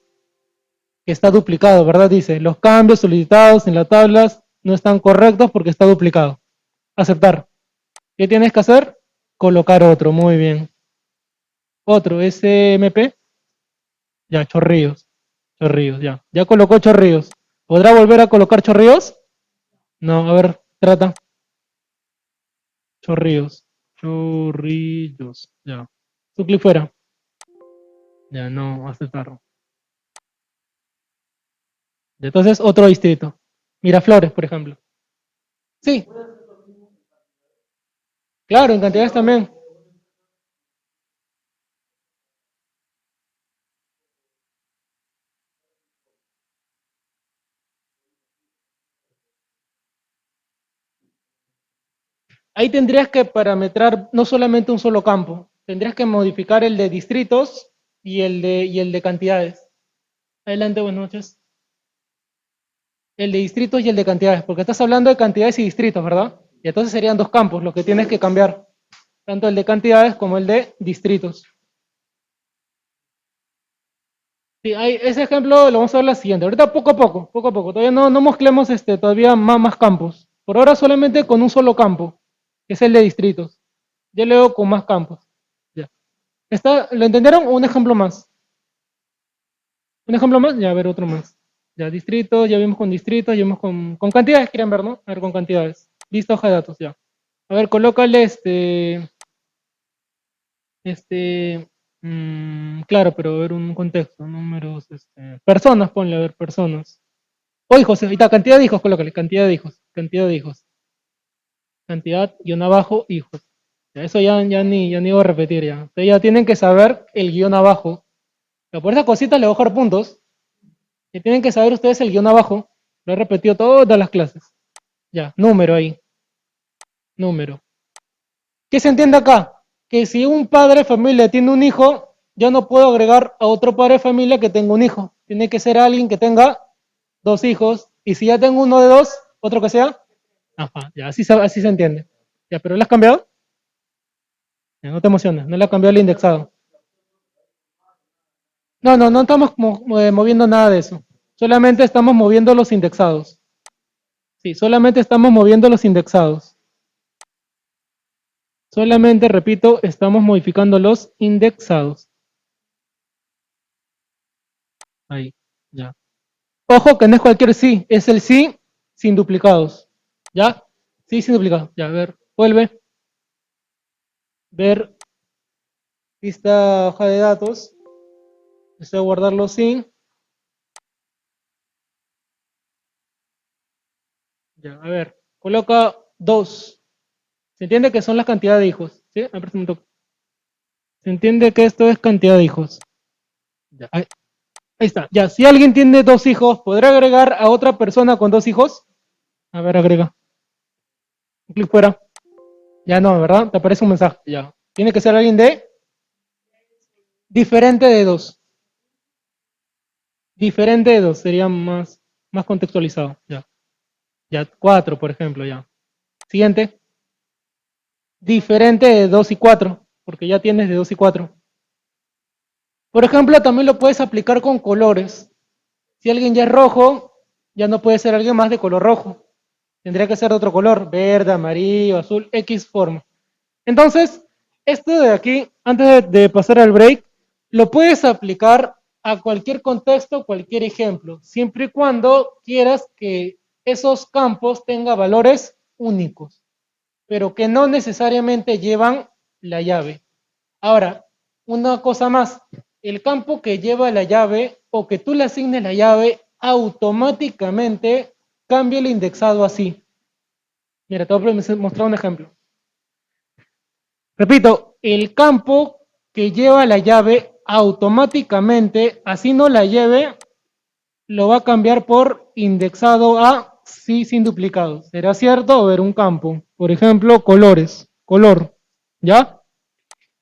Que está duplicado, ¿verdad? Dice, los cambios solicitados en las tablas no están correctos porque está duplicado. Aceptar. ¿Qué tienes que hacer? Colocar otro, muy bien. Otro, SMP. Ya, Chorrillos. Chorrillos, ya. Ya colocó Chorrillos. ¿Podrá volver a colocar Chorrillos? No, a ver, trata. Chorrillos. Chorrillos. Ya. Su clic fuera. Ya, no, aceptar. Entonces, otro distrito. Miraflores, por ejemplo. Sí, claro, en cantidades también. Ahí tendrías que parametrar no solamente un solo campo, tendrías que modificar el de distritos y el de cantidades. Adelante, buenas noches. El de distritos y el de cantidades, porque estás hablando de cantidades y distritos, ¿verdad? Y entonces serían dos campos los que tienes que cambiar, tanto el de cantidades como el de distritos. Sí, ese ejemplo lo vamos a ver la siguiente. Ahorita poco a poco. Todavía no mezclemos todavía más campos. Por ahora solamente con un solo campo, que es el de distritos. Yo leo con más campos. Ya. ¿Lo entendieron? ¿O un ejemplo más? ¿Un ejemplo más? Ya, a ver, otro más. Ya, distritos, ya vimos con distritos, ya vimos con cantidades, quieren ver, ¿no? A ver, con cantidades. Lista hoja de datos, ya. A ver, colócale claro, pero a ver un contexto, números, personas, ponle, a ver, personas. O hijos, ahí está, cantidad de hijos, colócale, cantidad de hijos. Cantidad, guión abajo, hijos. Ya, eso ya ni voy a repetir ya. Ustedes ya tienen que saber el guión abajo. Pero por esas cositas le voy a dejar puntos. Que tienen que saber ustedes el guión abajo. Lo he repetido todas las clases. Ya, número ahí. Número. ¿Qué se entiende acá? Que si un padre de familia tiene un hijo, yo no puedo agregar a otro padre de familia que tenga un hijo. Tiene que ser alguien que tenga dos hijos. Y si ya tengo uno de dos, otro que sea. Ajá, ya, así se entiende. Ya, pero ¿lo has cambiado? Ya, no te emociones, no le ha cambiado el indexado. No estamos moviendo nada de eso. Solamente estamos moviendo los indexados. Sí, solamente estamos moviendo los indexados. Solamente, repito, estamos modificando los indexados. Ahí, ya. Ojo que no es cualquier sí, es el sí sin duplicados. ¿Ya? Sí sin duplicados. Ya, a ver, vuelve. Ver esta hoja de datos. Deseo guardarlo sin. Ya, a ver, coloca 2. Se entiende que son las cantidades de hijos. ¿Sí? A ver, un toque. Se entiende que esto es cantidad de hijos. Ya, ahí está. Ya, si alguien tiene dos hijos, ¿podrá agregar a otra persona con dos hijos? A ver, agrega. Un clic fuera. Ya no, ¿verdad? Te aparece un mensaje. Ya. Tiene que ser alguien de diferente de dos. Diferente de dos. Sería más contextualizado. Ya. Ya, 4, por ejemplo, ya. Siguiente. Diferente de 2 y 4. Porque ya tienes de 2 y 4. Por ejemplo, también lo puedes aplicar con colores. Si alguien ya es rojo, ya no puede ser alguien más de color rojo. Tendría que ser de otro color. Verde, amarillo, azul, X forma. Entonces, esto de aquí, antes de pasar al break, lo puedes aplicar a cualquier contexto, cualquier ejemplo, siempre y cuando quieras que esos campos tengan valores únicos, pero que no necesariamente llevan la llave. Ahora, una cosa más, el campo que lleva la llave o que tú le asignes la llave, automáticamente cambia el indexado así. Mira, te voy a mostrar un ejemplo. Repito, el campo que lleva la llave automáticamente, así no la lleve, lo va a cambiar por indexado a sí sin duplicado. ¿Será cierto? A ver, un campo. Por ejemplo, colores. Color. ¿Ya?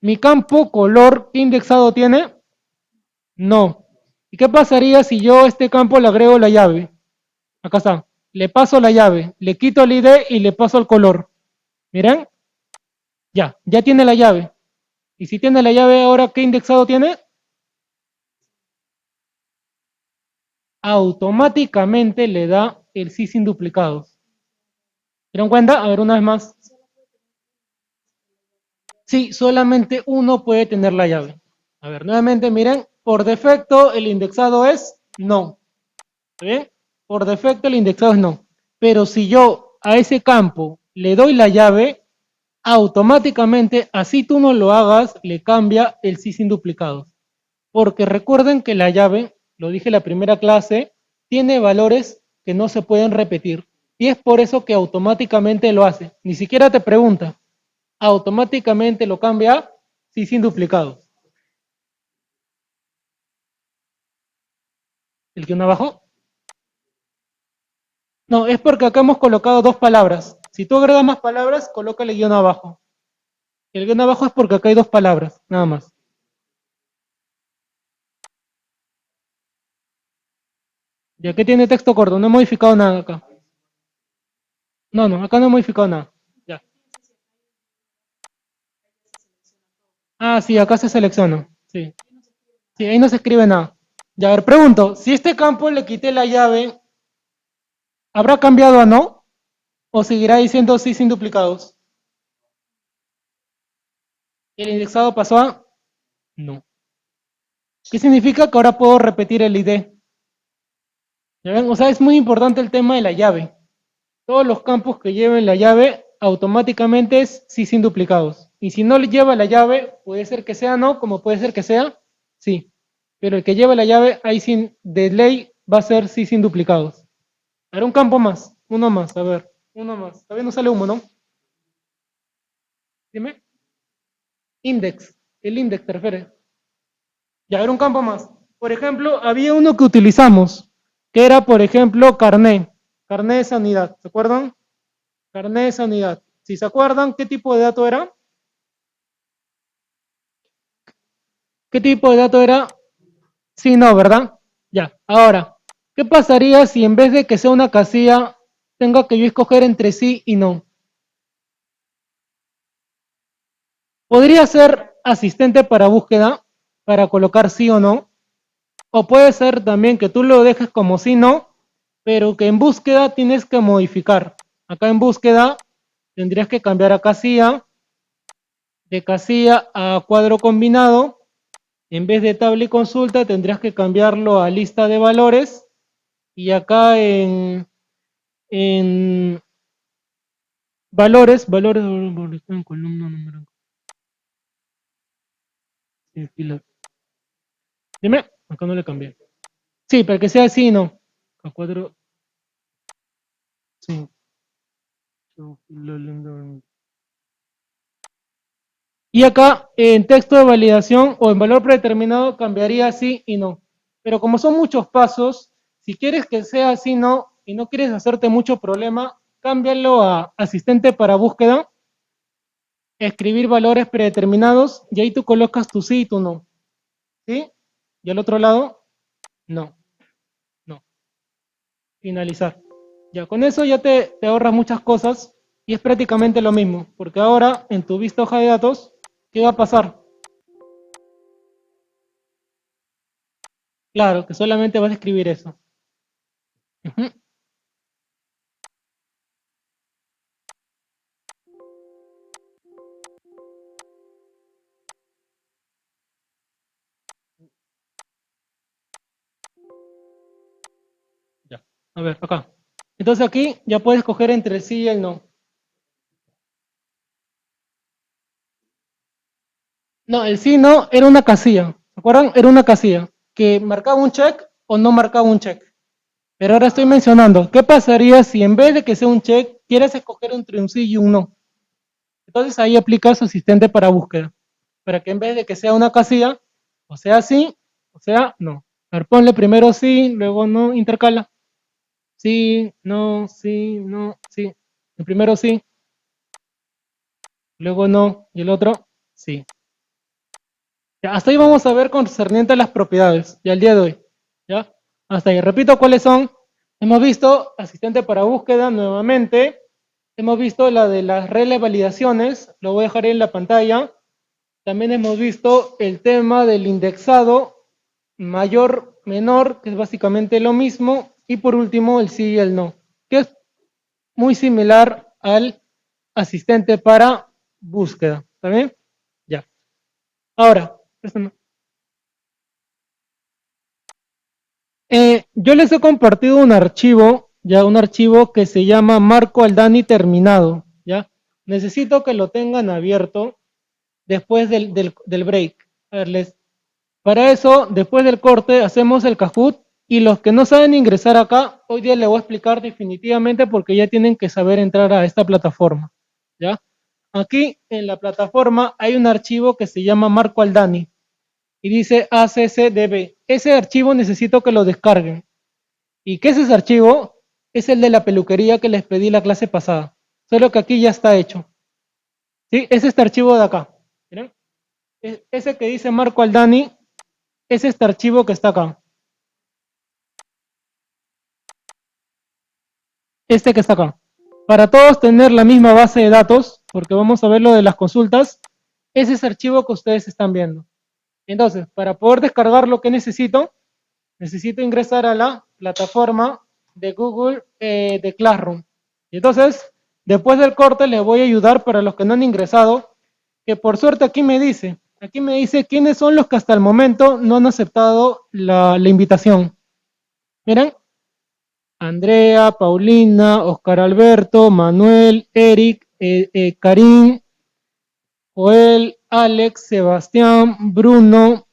Mi campo color, ¿qué indexado tiene? No. ¿Y qué pasaría si yo a este campo le agrego la llave? Acá está. Le paso la llave, le quito el ID y le paso el color. Miren, ya tiene la llave. Y si tiene la llave ahora, ¿qué indexado tiene? Automáticamente le da el sí sin duplicados. ¿Se dieron cuenta? A ver, una vez más. Sí, solamente uno puede tener la llave. A ver, nuevamente, miren, por defecto el indexado es no. ¿Está bien? Por defecto el indexado es no. Pero si yo a ese campo le doy la llave, automáticamente, así tú no lo hagas, le cambia el sí sin duplicados. Porque recuerden que la llave, lo dije en la primera clase, tiene valores que no se pueden repetir. Y es por eso que automáticamente lo hace. Ni siquiera te pregunta. Automáticamente lo cambia a sí sin duplicados. ¿El guión abajo? No, es porque acá hemos colocado dos palabras. Si tú agregas más palabras, colócale guión abajo. El guión abajo es porque acá hay dos palabras, nada más. Ya que tiene texto corto, no he modificado nada acá. No, acá no he modificado nada. Ya. Ah, sí, acá se selecciona. Sí. Sí, ahí no se escribe nada. Ya, a ver, pregunto, si este campo le quité la llave, ¿habrá cambiado a no? ¿O seguirá diciendo sí sin duplicados? ¿El indexado pasó a no? ¿Qué significa que ahora puedo repetir el ID? ¿Ya ven? O sea, es muy importante el tema de la llave. Todos los campos que lleven la llave automáticamente es sí sin duplicados. Y si no le lleva la llave, puede ser que sea no, como puede ser que sea sí. Pero el que lleva la llave, ahí sin, de ley va a ser sí sin duplicados. A ver, un campo más, uno más, a ver, uno más. Todavía no sale humo, ¿no? Dime. Index, el index te refieres. Ya, a ver, un campo más. Por ejemplo, había uno que utilizamos, que era, por ejemplo, carné. Carné de sanidad, ¿se acuerdan? Carné de sanidad. Si se acuerdan, ¿qué tipo de dato era? ¿Qué tipo de dato era? Sí, no, ¿verdad? Ya, ahora, ¿qué pasaría si en vez de que sea una casilla, tenga que yo escoger entre sí y no? Podría ser asistente para búsqueda, para colocar sí o no, o puede ser también que tú lo dejes como sí no, pero que en búsqueda tienes que modificar. Acá en búsqueda tendrías que cambiar a casilla, de casilla a cuadro combinado. En vez de tabla y consulta tendrías que cambiarlo a lista de valores. Y acá en valores, en columna número. Sí, dime, acá no le cambié. Sí, para que sea así, no. A cuadro, sí. Y acá en texto de validación o en valor predeterminado cambiaría sí y no. Pero como son muchos pasos, si quieres que sea así no y no quieres hacerte mucho problema, cámbialo a asistente para búsqueda, escribir valores predeterminados y ahí tú colocas tu sí y tu no. ¿Sí? Y al otro lado, no, no. Finalizar. Ya con eso ya te ahorras muchas cosas y es prácticamente lo mismo, porque ahora en tu vista hoja de datos, ¿qué va a pasar? Claro, que solamente vas a escribir eso. Ujú. A ver, acá. Entonces aquí ya puedes escoger entre el sí y el no. No, el sí no era una casilla. ¿Se acuerdan? Era una casilla que marcaba un check o no marcaba un check. Pero ahora estoy mencionando, ¿qué pasaría si en vez de que sea un check, quieres escoger entre un sí y un no? Entonces ahí aplica su asistente para búsqueda. Para que en vez de que sea una casilla, o sea sí, o sea no. A ver, ponle primero sí, luego no, intercala. Sí, no, sí, no, sí. El primero sí, luego no, y el otro sí. Ya, hasta ahí vamos a ver concerniente a las propiedades, ya el día de hoy. ¿Ya? Hasta ahí. Repito cuáles son. Hemos visto asistente para búsqueda nuevamente. Hemos visto la de las reglas de validaciones, lo voy a dejar ahí en la pantalla. También hemos visto el tema del indexado mayor, menor, que es básicamente lo mismo. Y por último, el sí y el no, que es muy similar al asistente para búsqueda. ¿Está bien? Ya. Ahora, préstame. Yo les he compartido un archivo, ya un archivo que se llama Marco Aldani terminado, ¿ya? Necesito que lo tengan abierto después del break. A ver, para eso, después del corte, hacemos el Kahoot y los que no saben ingresar acá, hoy día les voy a explicar definitivamente porque ya tienen que saber entrar a esta plataforma, ¿ya? Aquí en la plataforma hay un archivo que se llama Marco Aldani y dice ACCDB. Ese archivo necesito que lo descarguen. ¿Y qué es ese archivo? Es el de la peluquería que les pedí la clase pasada. Solo que aquí ya está hecho. ¿Sí? Es este archivo de acá. ¿Miren? Ese que dice Marco Aldani es este archivo que está acá. Este que está acá. Para todos tener la misma base de datos, porque vamos a ver lo de las consultas, es ese archivo que ustedes están viendo. Entonces, para poder descargar lo que necesito ingresar a la plataforma de Google de Classroom. Y entonces, después del corte les voy a ayudar para los que no han ingresado, que por suerte aquí me dice quiénes son los que hasta el momento no han aceptado la invitación. Miren, Andrea, Paulina, Oscar Alberto, Manuel, Eric, Karim, Joel, Alex, Sebastián, Bruno,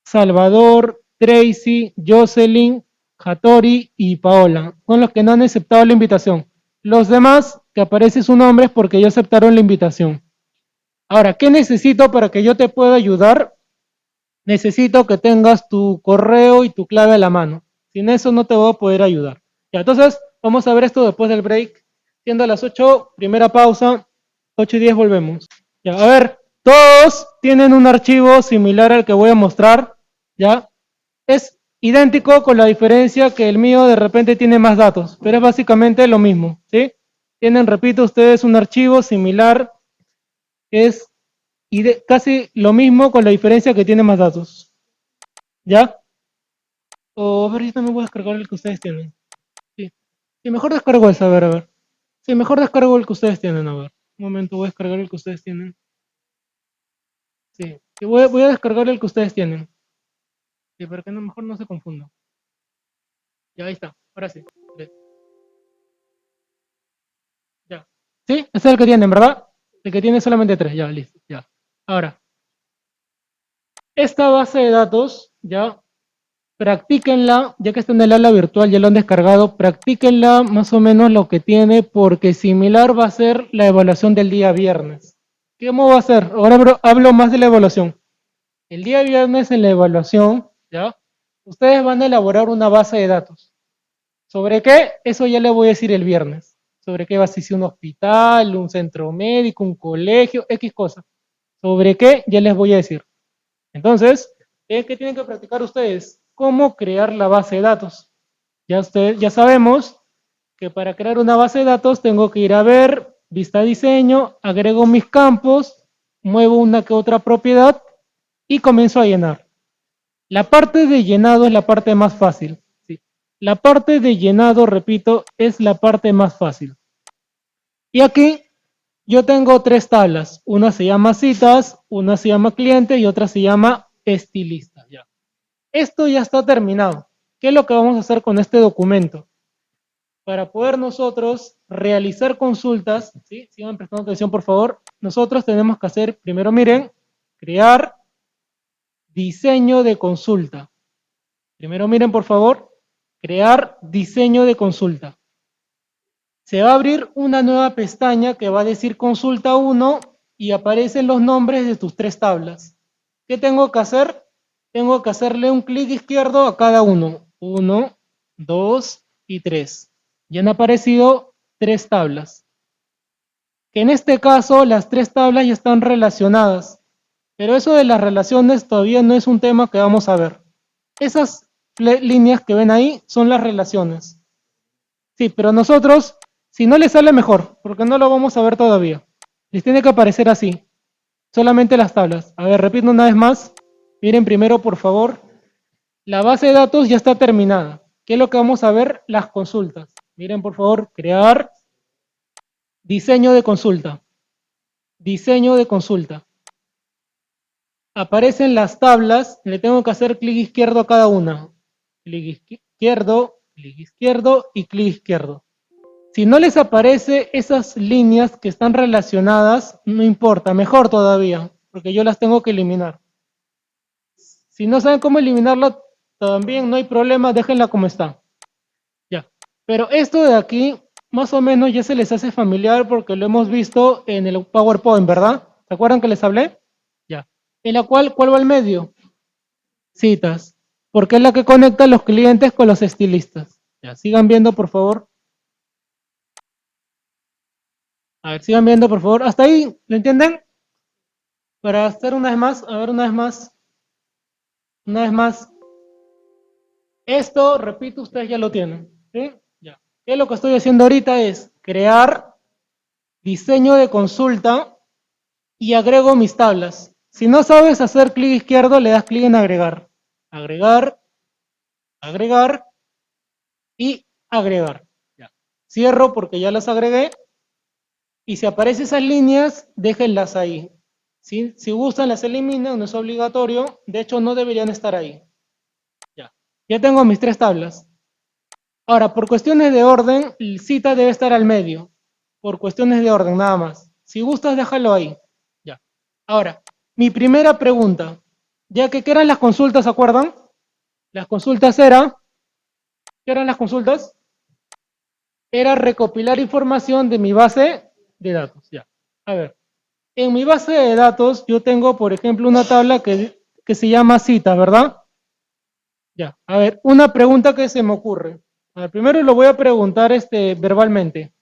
Salvador, Tracy, Jocelyn, Hattori y Paola. Son los que no han aceptado la invitación. Los demás, que aparece su nombre, es porque ya aceptaron la invitación. Ahora, ¿qué necesito para que yo te pueda ayudar? Necesito que tengas tu correo y tu clave a la mano. Sin eso no te voy a poder ayudar. Ya, entonces, vamos a ver esto después del break. Siendo las 8, primera pausa, 8:10 volvemos. Ya, a ver, todos tienen un archivo similar al que voy a mostrar, ¿ya? Es idéntico con la diferencia que el mío de repente tiene más datos, pero es básicamente lo mismo, ¿sí? Tienen, repito, ustedes un archivo similar, que es casi lo mismo con la diferencia que tiene más datos, ¿ya? O a ver, yo también voy a descargar el que ustedes tienen. Sí, sí, mejor descargo ese, a ver, a ver. Sí, mejor descargo el que ustedes tienen, a ver. Un momento, voy a descargar el que ustedes tienen. Sí, sí, voy a descargar el que ustedes tienen. Sí, para que no, mejor no se confunda. Ya, ahí está. Ahora sí. Ya. ¿Sí? Ese es el que tienen, ¿verdad? El que tiene solamente 3. Ya, listo. Ya. Ahora, esta base de datos, ya, practíquenla, ya que está en el aula virtual, ya lo han descargado, practíquenla más o menos lo que tiene, porque similar va a ser la evaluación del día viernes. ¿Cómo va a ser? Ahora hablo más de la evaluación. El día viernes en la evaluación, ya, ustedes van a elaborar una base de datos. ¿Sobre qué? Eso ya le voy a decir el viernes. ¿Sobre qué va a ser si un hospital, un centro médico, un colegio, X cosa? ¿Sobre qué? Ya les voy a decir. Entonces, ¿qué tienen que practicar ustedes? ¿Cómo crear la base de datos? Ya sabemos que para crear una base de datos tengo que ir a ver, vista diseño, agrego mis campos, muevo una que otra propiedad y comienzo a llenar. La parte de llenado es la parte más fácil. ¿Sí? La parte de llenado, repito, es la parte más fácil. Y aquí yo tengo 3 tablas. Una se llama citas, una se llama cliente y otra se llama estilista. Ya. Esto ya está terminado. ¿qué es lo que vamos a hacer con este documento? Para poder nosotros realizar consultas, ¿sí? Sigan prestando atención, por favor. Nosotros tenemos que hacer, primero miren, crear diseño de consulta. Primero miren, por favor, crear diseño de consulta. Se va a abrir una nueva pestaña que va a decir consulta 1 y aparecen los nombres de tus 3 tablas. ¿Qué tengo que hacer? Tengo que hacerle un clic izquierdo a cada uno. 1, 2 y 3. Ya han aparecido 3 tablas. Que en este caso las 3 tablas ya están relacionadas. Pero eso de las relaciones todavía no es un tema que vamos a ver. Esas líneas que ven ahí son las relaciones. Sí, pero nosotros, si no les sale mejor, porque no lo vamos a ver todavía. Les tiene que aparecer así. Solamente las tablas. A ver, repito una vez más. Miren primero, por favor. La base de datos ya está terminada. ¿Qué es lo que vamos a ver? Las consultas. Miren, por favor, crear diseño de consulta. Diseño de consulta. Aparecen las tablas, le tengo que hacer clic izquierdo a cada una. Clic izquierdo y clic izquierdo. Si no les aparece esas líneas que están relacionadas, no importa, mejor todavía, porque yo las tengo que eliminar. Si no saben cómo eliminarla, también no hay problema, déjenla como está. Ya. Pero esto de aquí, más o menos ya se les hace familiar porque lo hemos visto en el PowerPoint, ¿verdad? ¿Se acuerdan que les hablé? Ya. En la cual, ¿cuál va al medio? Citas. Porque es la que conecta a los clientes con los estilistas. Ya, sigan viendo, por favor. A ver, sigan viendo, por favor. ¿Hasta ahí? ¿Lo entienden? Para hacer una vez más, a ver, una vez más. Una vez más. Esto, repito, ustedes ya lo tienen. ¿Sí? Ya. ¿Qué es lo que estoy haciendo ahorita? Es crear diseño de consulta y agrego mis tablas. Si no sabes hacer clic izquierdo, le das clic en agregar. Agregar, agregar y agregar. Ya. Cierro porque ya las agregué. Y si aparecen esas líneas, déjenlas ahí. ¿Sí? Si gustan, las eliminan, no es obligatorio. De hecho, no deberían estar ahí. Ya tengo mis 3 tablas. Ahora, por cuestiones de orden, el cita debe estar al medio. Por cuestiones de orden, nada más. Si gustas, déjalo ahí. Ya. Ahora, mi primera pregunta. Ya que, ¿qué eran las consultas, se acuerdan? Las consultas era... ¿Qué eran las consultas? Era recopilar información de mi base de datos. Ya. A ver. En mi base de datos yo tengo, por ejemplo, una tabla que se llama citas, ¿verdad? Ya, a ver, una pregunta que se me ocurre. A ver, primero lo voy a preguntar verbalmente.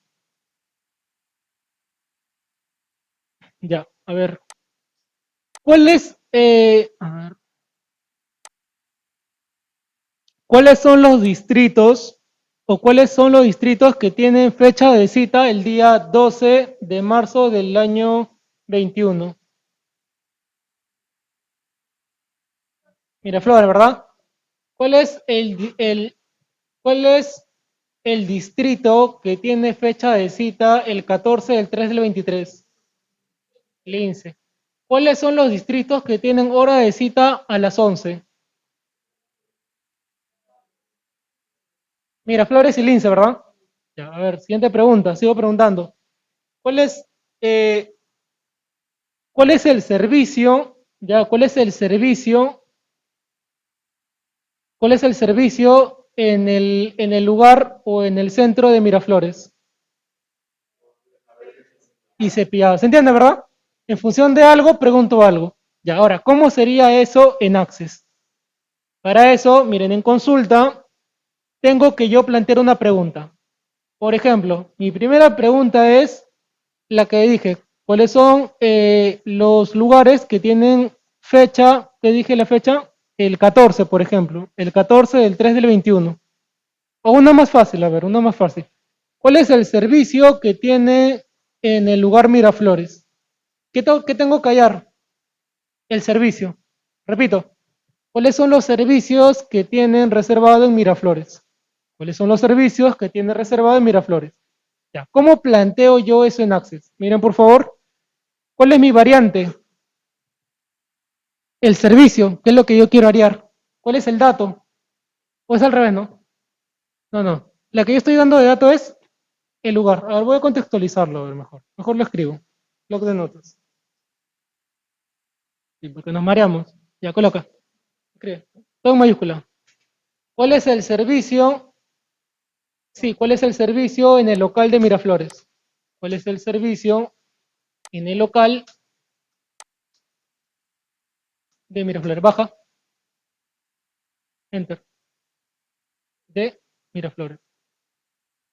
Ya, a ver. ¿Cuáles, ¿cuáles son los distritos o cuáles son los distritos que tienen fecha de cita el día 12 de marzo del año 21? Miraflores, ¿verdad? ¿Cuál es cuál es el distrito que tiene fecha de cita el 14 del 3 del 23? Lince. ¿Cuáles son los distritos que tienen hora de cita a las 11? Miraflores y Lince, ¿verdad? Ya, a ver, siguiente pregunta, sigo preguntando. ¿Cuál es, eh, ¿cuál es el servicio? Ya, ¿cuál es el servicio? ¿Cuál es el servicio en el lugar o en el centro de Miraflores? Y cepillado. ¿Se entiende, verdad? En función de algo, pregunto algo. Ya, ahora, ¿cómo sería eso en Access? Para eso, miren, en consulta, tengo que yo plantear una pregunta. Por ejemplo, mi primera pregunta es la que dije. ¿Cuáles son los lugares que tienen fecha? ¿Qué dije la fecha? El 14, por ejemplo. El 14 del 3 del 21. O una más fácil, a ver, una más fácil. ¿Cuál es el servicio que tiene en el lugar Miraflores? ¿Qué tengo que hallar? El servicio. Repito, ¿cuáles son los servicios que tienen reservado en Miraflores? ¿Cuáles son los servicios que tiene reservado en Miraflores? Ya, ¿cómo planteo yo eso en Access? Miren, por favor, ¿cuál es mi variante? El servicio, ¿qué es lo que yo quiero hallar? ¿Cuál es el dato? O es al revés, ¿no? No, no. La que yo estoy dando de dato es el lugar. A ver, voy a contextualizarlo, a ver, mejor. Mejor lo escribo. Bloc de notas. Sí, porque nos mareamos. Ya, coloca. Escribe. Todo en mayúscula. ¿Cuál es el servicio? Sí, ¿cuál es el servicio en el local de Miraflores? ¿Cuál es el servicio en el local de Miraflores? Baja. Enter. De Miraflores.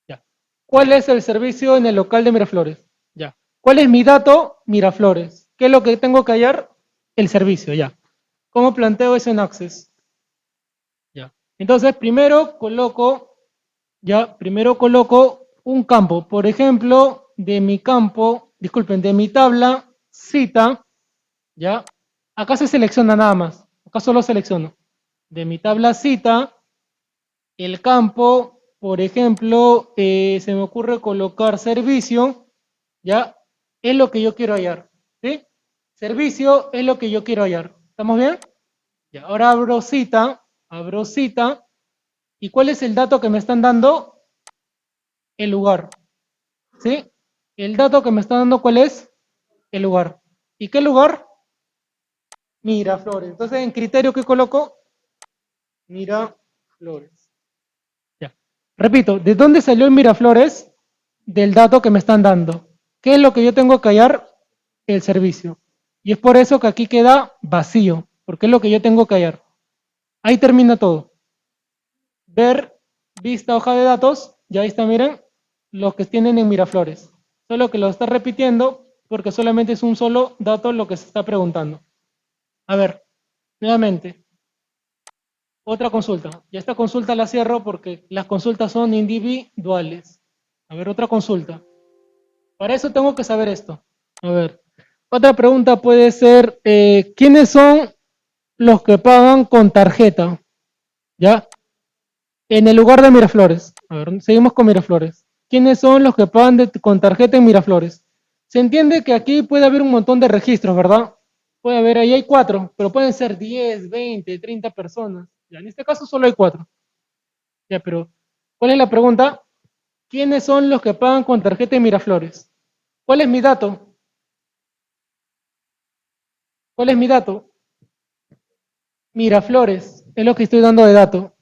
Ya. ¿Cuál es el servicio en el local de Miraflores? Ya. ¿Cuál es mi dato? Miraflores. ¿Qué es lo que tengo que hallar? El servicio, ya. ¿Cómo planteo eso en Access? Ya. Entonces, primero coloco un campo. Por ejemplo, de mi campo, disculpen, de mi tabla cita, ya. Acá se selecciona nada más. Acá solo selecciono. De mi tabla cita, el campo, por ejemplo, se me ocurre colocar servicio, ya. Es lo que yo quiero hallar. ¿Sí? Servicio es lo que yo quiero hallar. ¿Estamos bien? Ya, ahora abro cita, ¿y cuál es el dato que me están dando? El lugar, ¿sí? El dato que me está dando, ¿cuál es? El lugar. ¿Y qué lugar? Miraflores. Entonces, en criterio, ¿qué coloco? Miraflores. Ya. Repito, ¿de dónde salió el Miraflores? Del dato que me están dando. ¿Qué es lo que yo tengo que hallar? El servicio. Y es por eso que aquí queda vacío, porque es lo que yo tengo que hallar. Ahí termina todo. Ver, vista, hoja de datos, ya ahí está, miren, los que tienen en Miraflores. Solo que lo está repitiendo porque solamente es un solo dato lo que se está preguntando. A ver, nuevamente, otra consulta. Y esta consulta la cierro porque las consultas son individuales. A ver, otra consulta. Para eso tengo que saber esto. A ver, otra pregunta puede ser, ¿quiénes son los que pagan con tarjeta? ¿Ya? En el lugar de Miraflores. A ver, seguimos con Miraflores. ¿Quiénes son los que pagan con tarjeta en Miraflores? Se entiende que aquí puede haber un montón de registros, ¿verdad? Puede haber, ahí hay 4, pero pueden ser 10, 20, 30 personas. Ya, en este caso solo hay 4. Ya, pero ¿cuál es la pregunta? ¿Quiénes son los que pagan con tarjeta en Miraflores? ¿Cuál es mi dato? ¿Cuál es mi dato? Miraflores, es lo que estoy dando de dato.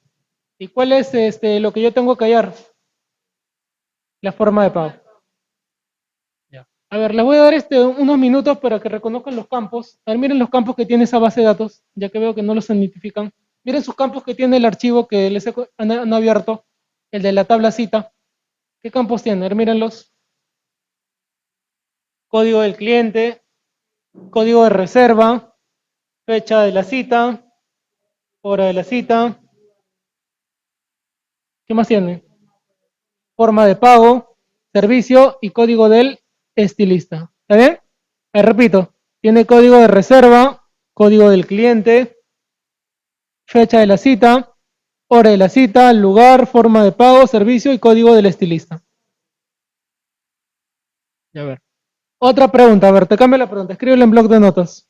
¿Y cuál es lo que yo tengo que hallar? La forma de pago. Ya. A ver, les voy a dar unos minutos para que reconozcan los campos. A ver, miren los campos que tiene esa base de datos, ya que veo que no los identifican. Miren sus campos que tiene el archivo que han abierto, el de la tabla cita. ¿Qué campos tiene? A ver, mírenlos. Código del cliente, código de reserva, fecha de la cita, hora de la cita. ¿Qué más tiene? Forma de pago, servicio y código del estilista. ¿Está bien? Repito, tiene código de reserva, código del cliente, fecha de la cita, hora de la cita, lugar, forma de pago, servicio y código del estilista. Ya, a ver. Otra pregunta, a ver, te cambio la pregunta, escríbela en bloc de notas.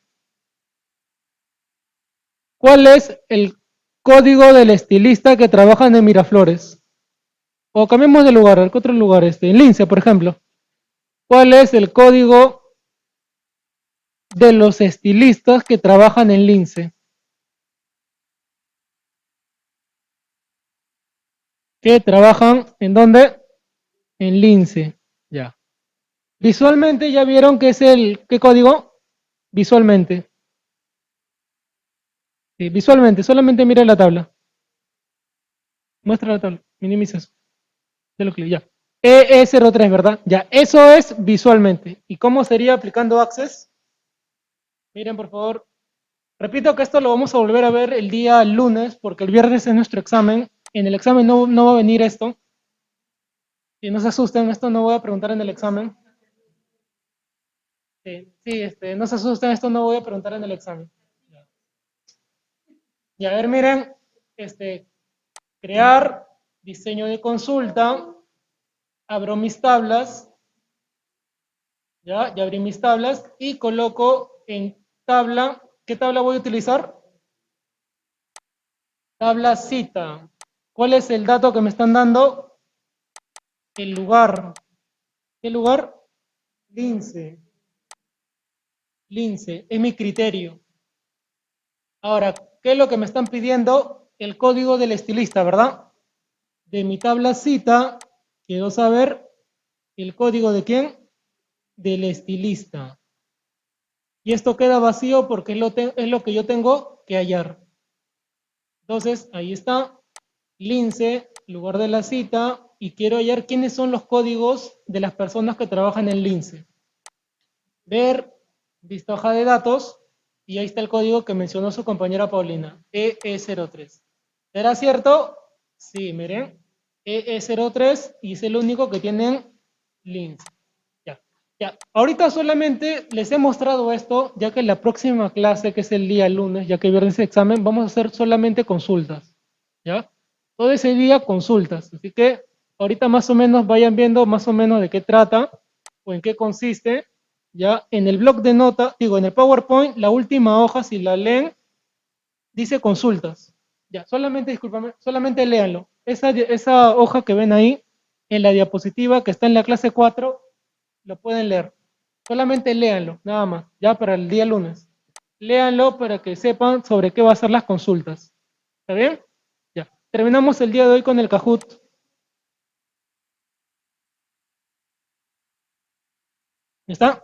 ¿Cuál es el código del estilista que trabaja en Miraflores? O cambiemos de lugar, ¿qué otro lugar? En Lince, por ejemplo. ¿Cuál es el código de los estilistas que trabajan en Lince? ¿Que trabajan en dónde? En Lince. Ya. Visualmente ya vieron que es ¿qué código? Visualmente. Sí, visualmente, solamente mira la tabla. Muestra la tabla, minimiza eso. Ya. EE03, ¿verdad? Ya, eso es visualmente. ¿Y cómo sería aplicando Access? Miren, por favor. Repito que esto lo vamos a volver a ver el día lunes, porque el viernes es nuestro examen. En el examen no va a venir esto. Y no se asusten, esto no voy a preguntar en el examen. Sí, no se asusten, esto no voy a preguntar en el examen. Y a ver, miren, crear diseño de consulta, abro mis tablas, ya abrí mis tablas y coloco en tabla, ¿qué tabla voy a utilizar? Tabla cita. ¿Cuál es el dato que me están dando? El lugar. ¿Qué lugar? Lince. Lince, es mi criterio. Ahora, ¿qué es lo que me están pidiendo? El código del estilista, ¿verdad? De mi tabla cita, quiero saber el código de quién? Del estilista. Y esto queda vacío porque es lo que yo tengo que hallar. Entonces, ahí está, lince, lugar de la cita, y quiero hallar quiénes son los códigos de las personas que trabajan en lince. Ver, vista hoja de datos, y ahí está el código que mencionó su compañera Paulina, EE03. ¿Será cierto? Sí, miren, EE03, y es el único que tienen lince. Ya, ya. Ahorita solamente les he mostrado esto, ya que en la próxima clase, que es el día lunes, ya que viernes es examen, vamos a hacer solamente consultas. ¿Ya? Todo ese día consultas. Así que ahorita más o menos vayan viendo más o menos de qué trata o en qué consiste. Ya en el bloc de nota, digo, en el PowerPoint, la última hoja, si la leen, dice consultas. Ya, solamente, discúlpame, solamente léanlo. Esa hoja que ven ahí, en la diapositiva que está en la clase 4, lo pueden leer. Solamente léanlo, nada más, ya para el día lunes. Léanlo para que sepan sobre qué va a ser las consultas. ¿Está bien? Ya. Terminamos el día de hoy con el Kahoot. ¿Está?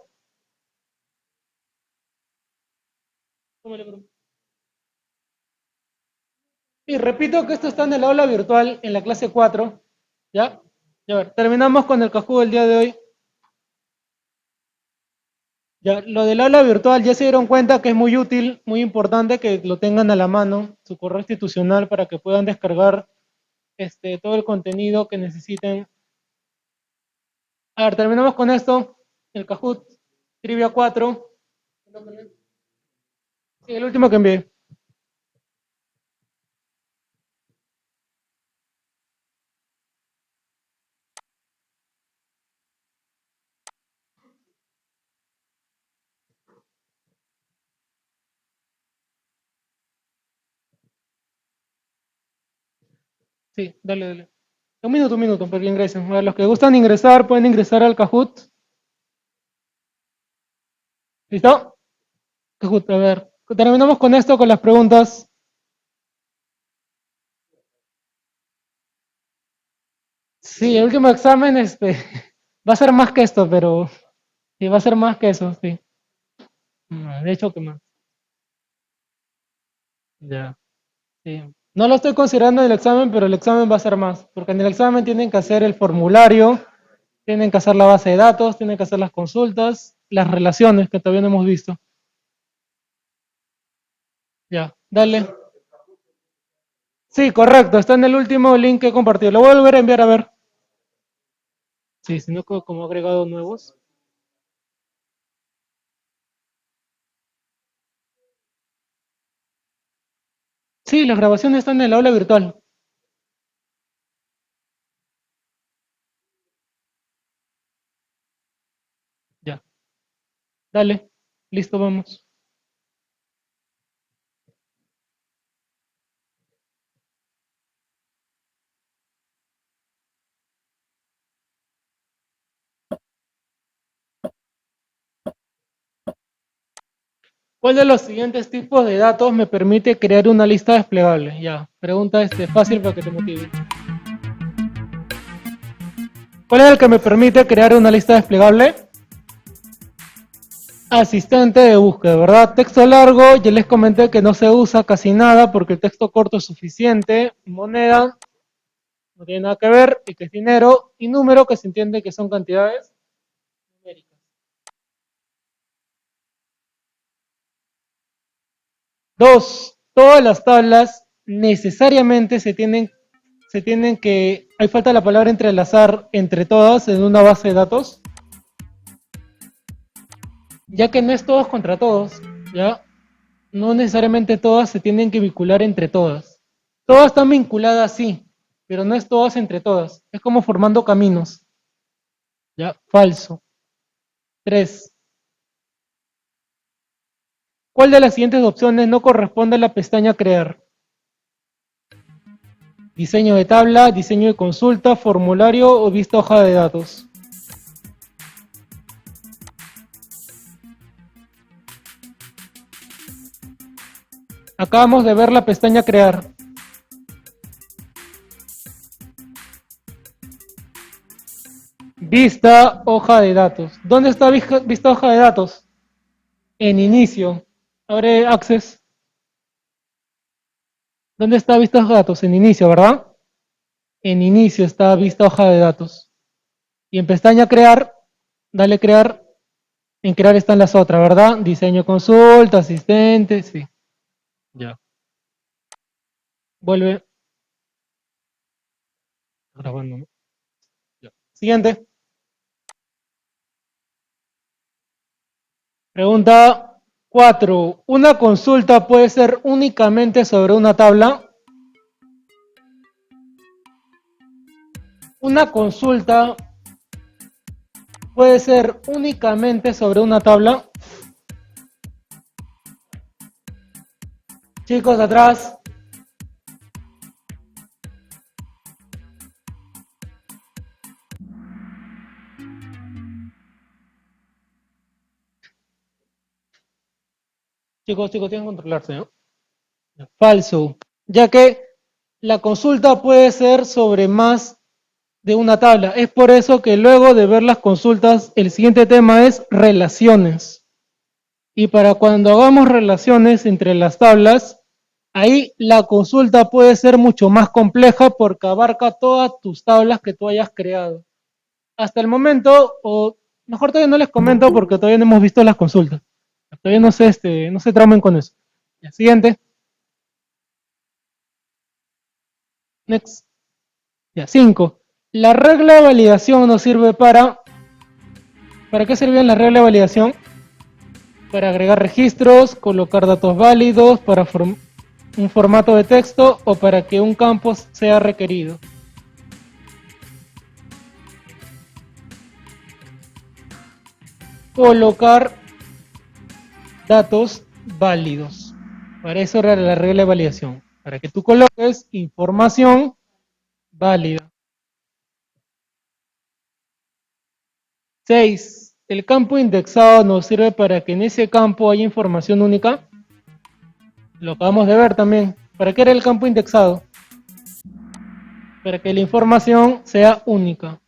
Y repito que esto está en el aula virtual, en la clase 4. ¿Ya? Ya, a ver, terminamos con el Kahoot del día de hoy. Ya, lo del aula virtual ya se dieron cuenta que es muy útil, muy importante que lo tengan a la mano, su correo institucional, para que puedan descargar todo el contenido que necesiten. A ver, terminamos con esto. El Kahoot, Trivia 4. Sí, el último que envié. Sí, dale, dale. Un minuto, para que ingresen. A los que gustan ingresar, pueden ingresar al Kahoot. ¿Listo? Kahoot, a ver. Terminamos con esto, con las preguntas. Sí, el último examen, va a ser más que esto, pero sí, va a ser más que eso, sí. De hecho, que más. Ya, sí. No lo estoy considerando en el examen, pero el examen va a ser más, porque en el examen tienen que hacer el formulario, tienen que hacer la base de datos, tienen que hacer las consultas, las relaciones que todavía no hemos visto. Ya, dale. Sí, correcto, está en el último link que he compartido. Lo voy a volver a enviar a ver. Sí, si no, como agregado nuevos. Sí, las grabaciones están en el aula virtual. Ya, dale. Listo, vamos. ¿Cuál de los siguientes tipos de datos me permite crear una lista desplegable? Ya, pregunta fácil para que te motive. ¿Cuál es el que me permite crear una lista desplegable? Asistente de búsqueda, ¿verdad? Texto largo, ya les comenté que no se usa casi nada porque el texto corto es suficiente. Moneda, no tiene nada que ver, y que es dinero. Y número, que se entiende que son cantidades numéricas. Dos, todas las tablas necesariamente se tienen que, hay falta la palabra entrelazar entre todas en una base de datos, ya que no es todos contra todos, ¿ya? No necesariamente todas se tienen que vincular entre todas. Todas están vinculadas, sí, pero no es todas entre todas. Es como formando caminos, ¿ya? Falso. Tres, ¿cuál de las siguientes opciones no corresponde a la pestaña crear? Diseño de tabla, diseño de consulta, formulario o vista hoja de datos. Acabamos de ver la pestaña crear. Vista hoja de datos. ¿Dónde está vista hoja de datos? En inicio. Abre Access. ¿Dónde está vista hoja de datos? En inicio, ¿verdad? En inicio está vista hoja de datos. Y en pestaña crear, dale crear. En crear están las otras, ¿verdad? Diseño consulta, asistente, sí. Ya. Vuelve. Grabando, ¿no? Ya. Siguiente. Pregunta 4. ¿Una consulta puede ser únicamente sobre una tabla? Una consulta puede ser únicamente sobre una tabla. Chicos, atrás. Chicos, tienen que controlarse, ¿no? Falso. Ya que la consulta puede ser sobre más de una tabla. Es por eso que luego de ver las consultas, el siguiente tema es relaciones. Y para cuando hagamos relaciones entre las tablas, ahí la consulta puede ser mucho más compleja porque abarca todas tus tablas que tú hayas creado. Hasta el momento, o mejor todavía no les comento porque todavía no hemos visto las consultas. Todavía no se tramen con eso. El siguiente. Next. Ya, 5. La regla de validación nos sirve para... ¿Para qué servían la regla de validación? Para agregar registros, colocar datos válidos, para un formato de texto o para que un campo sea requerido. Colocar datos válidos. Para eso era la regla de validación. Para que tú coloques información válida. 6. El campo indexado nos sirve para que en ese campo haya información única. Lo acabamos de ver también. ¿Para qué era el campo indexado? Para que la información sea única.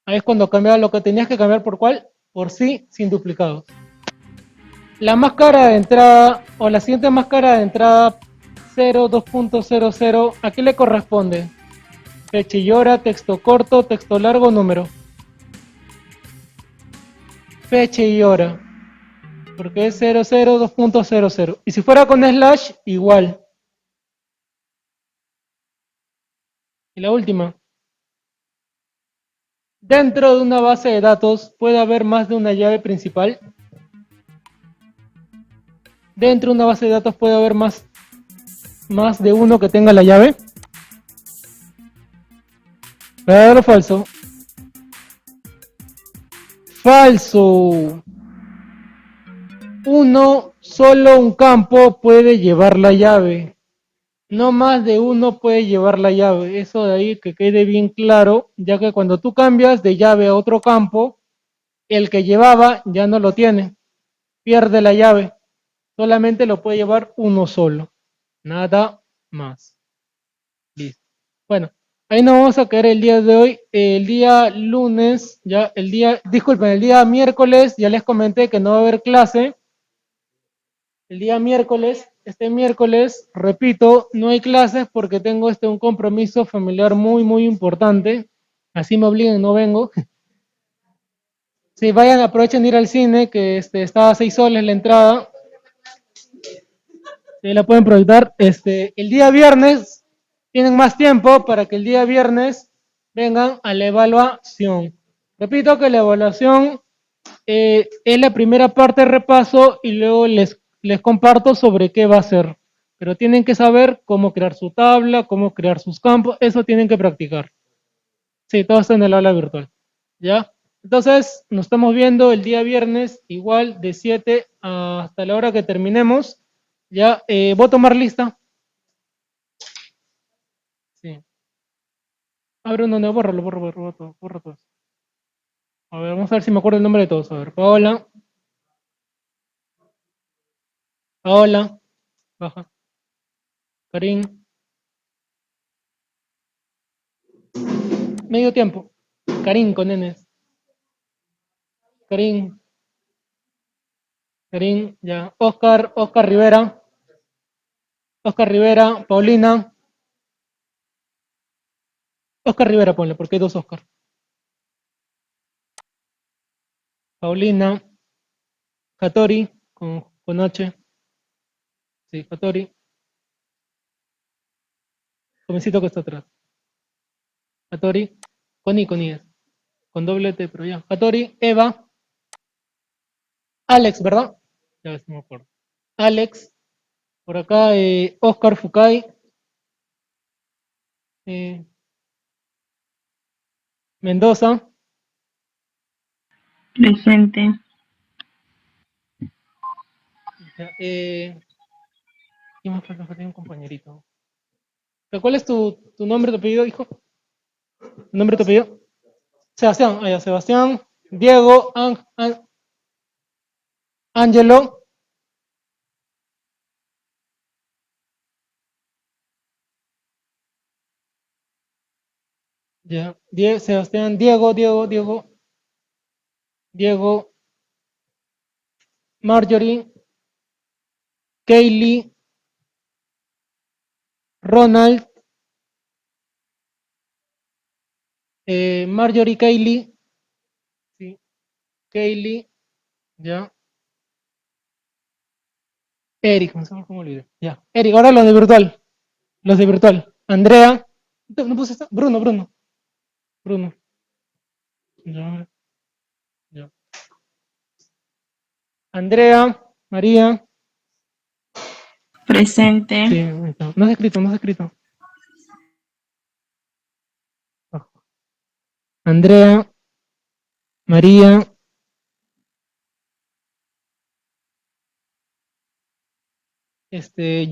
Ahí es cuando cambiaba lo que tenías que cambiar por cuál, por sí, sin duplicados. La máscara de entrada, o la siguiente máscara de entrada 02.00, ¿a qué le corresponde? Fecha y hora, texto corto, texto largo, número. Fecha y hora, porque es 002.00. Y si fuera con slash, igual. Y la última. Dentro de una base de datos puede haber más de una llave principal. Dentro de una base de datos puede haber más de uno que tenga la llave. ¿Verdadero o falso? Falso. Solo un campo puede llevar la llave. No más de uno puede llevar la llave. Eso de ahí que quede bien claro, ya que cuando tú cambias de llave a otro campo, el que llevaba ya no lo tiene. Pierde la llave. Solamente lo puede llevar uno solo. Nada más. Listo. Bueno, ahí nos vamos a quedar el día de hoy. El día lunes, disculpen, el día miércoles, ya les comenté que no va a haber clase. El día miércoles, este miércoles, repito, no hay clases porque tengo un compromiso familiar muy, muy importante. Así me obligan, no vengo. Si vayan, aprovechen de ir al cine, que está a 6 soles la entrada. Sí, la pueden proyectar. El día viernes tienen más tiempo para que el día viernes vengan a la evaluación. Repito que la evaluación es la primera parte de repaso y luego les comparto sobre qué va a ser. Pero tienen que saber cómo crear su tabla, cómo crear sus campos, eso tienen que practicar. Sí, todo está en el aula virtual. ¿Ya? Entonces, nos estamos viendo el día viernes, igual de 7 hasta la hora que terminemos. Ya, voy a tomar lista. Sí. Abre uno, no, bórralo, borra todo, borra todo. A ver, vamos a ver si me acuerdo el nombre de todos. A ver, Paola, Paola, baja. Karim, medio tiempo. Karim con N. Karim, Karim, ya. Oscar, Oscar Rivera, Oscar Rivera, Paulina, Oscar Rivera, ponle, porque hay dos Oscar. Paulina, Hattori, con H. Sí, Hattori. Jovencito que está atrás. Hattori, con I, con doble T, pero ya. Hattori, Eva, Alex, ¿verdad? Ya ves, no me acuerdo. Alex, por acá, Oscar Fukai, eh, Mendoza, Presente. ya, ¿quién más falta? Falta un compañerito. ¿Pero cuál es tu nombre, tu apellido, hijo? ¿Tu nombre, tu apellido? Sebastián, ya, Sebastián, Diego, Ángelo, ya, Sebastián, Diego, Marjorie, Kaylee, Ronald, Marjorie, Kaylee, sí, Kaylee, ya, Eric, no sé cómo olvidé, ya, Eric, ahora los de virtual, Andrea, no puse esta, Bruno, ya, ya, Andrea, María, Presente. sí, ahí está. No has escrito, no has escrito. Andrea, María,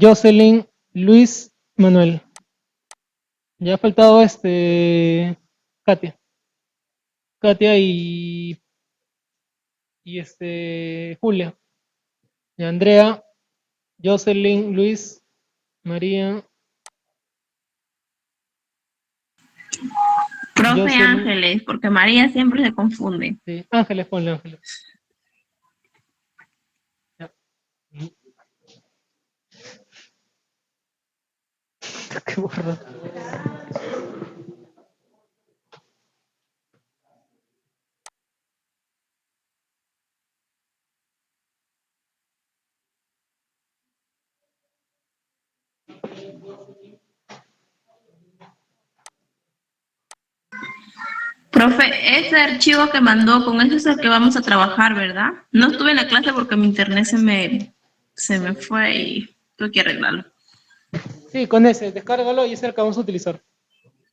Jocelyn, Luis, Manuel. Ya ha faltado Katia. Katia y Julia. Y Andrea, Jocelyn, Luis, María, Profe Jocelyn, Ángeles, porque María siempre se confunde. sí. Ángeles, ponle Ángeles. Ya. Qué burro. Profe, ese archivo que mandó, con eso es el que vamos a trabajar, ¿verdad? No estuve en la clase porque mi internet se me fue y tuve que arreglarlo. Sí, con ese, descárgalo y ese es el que vamos a utilizar.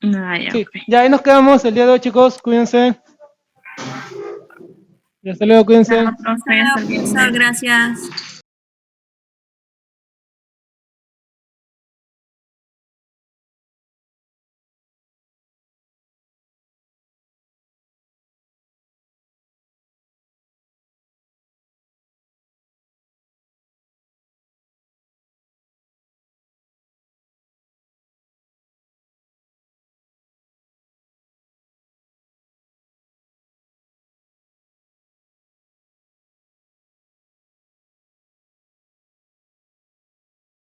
Ah, ya, Sí, ok. ya ahí nos quedamos el día de hoy, chicos. Cuídense. Y hasta luego, Chao, cuídense. profe, hasta luego. Profesor, gracias.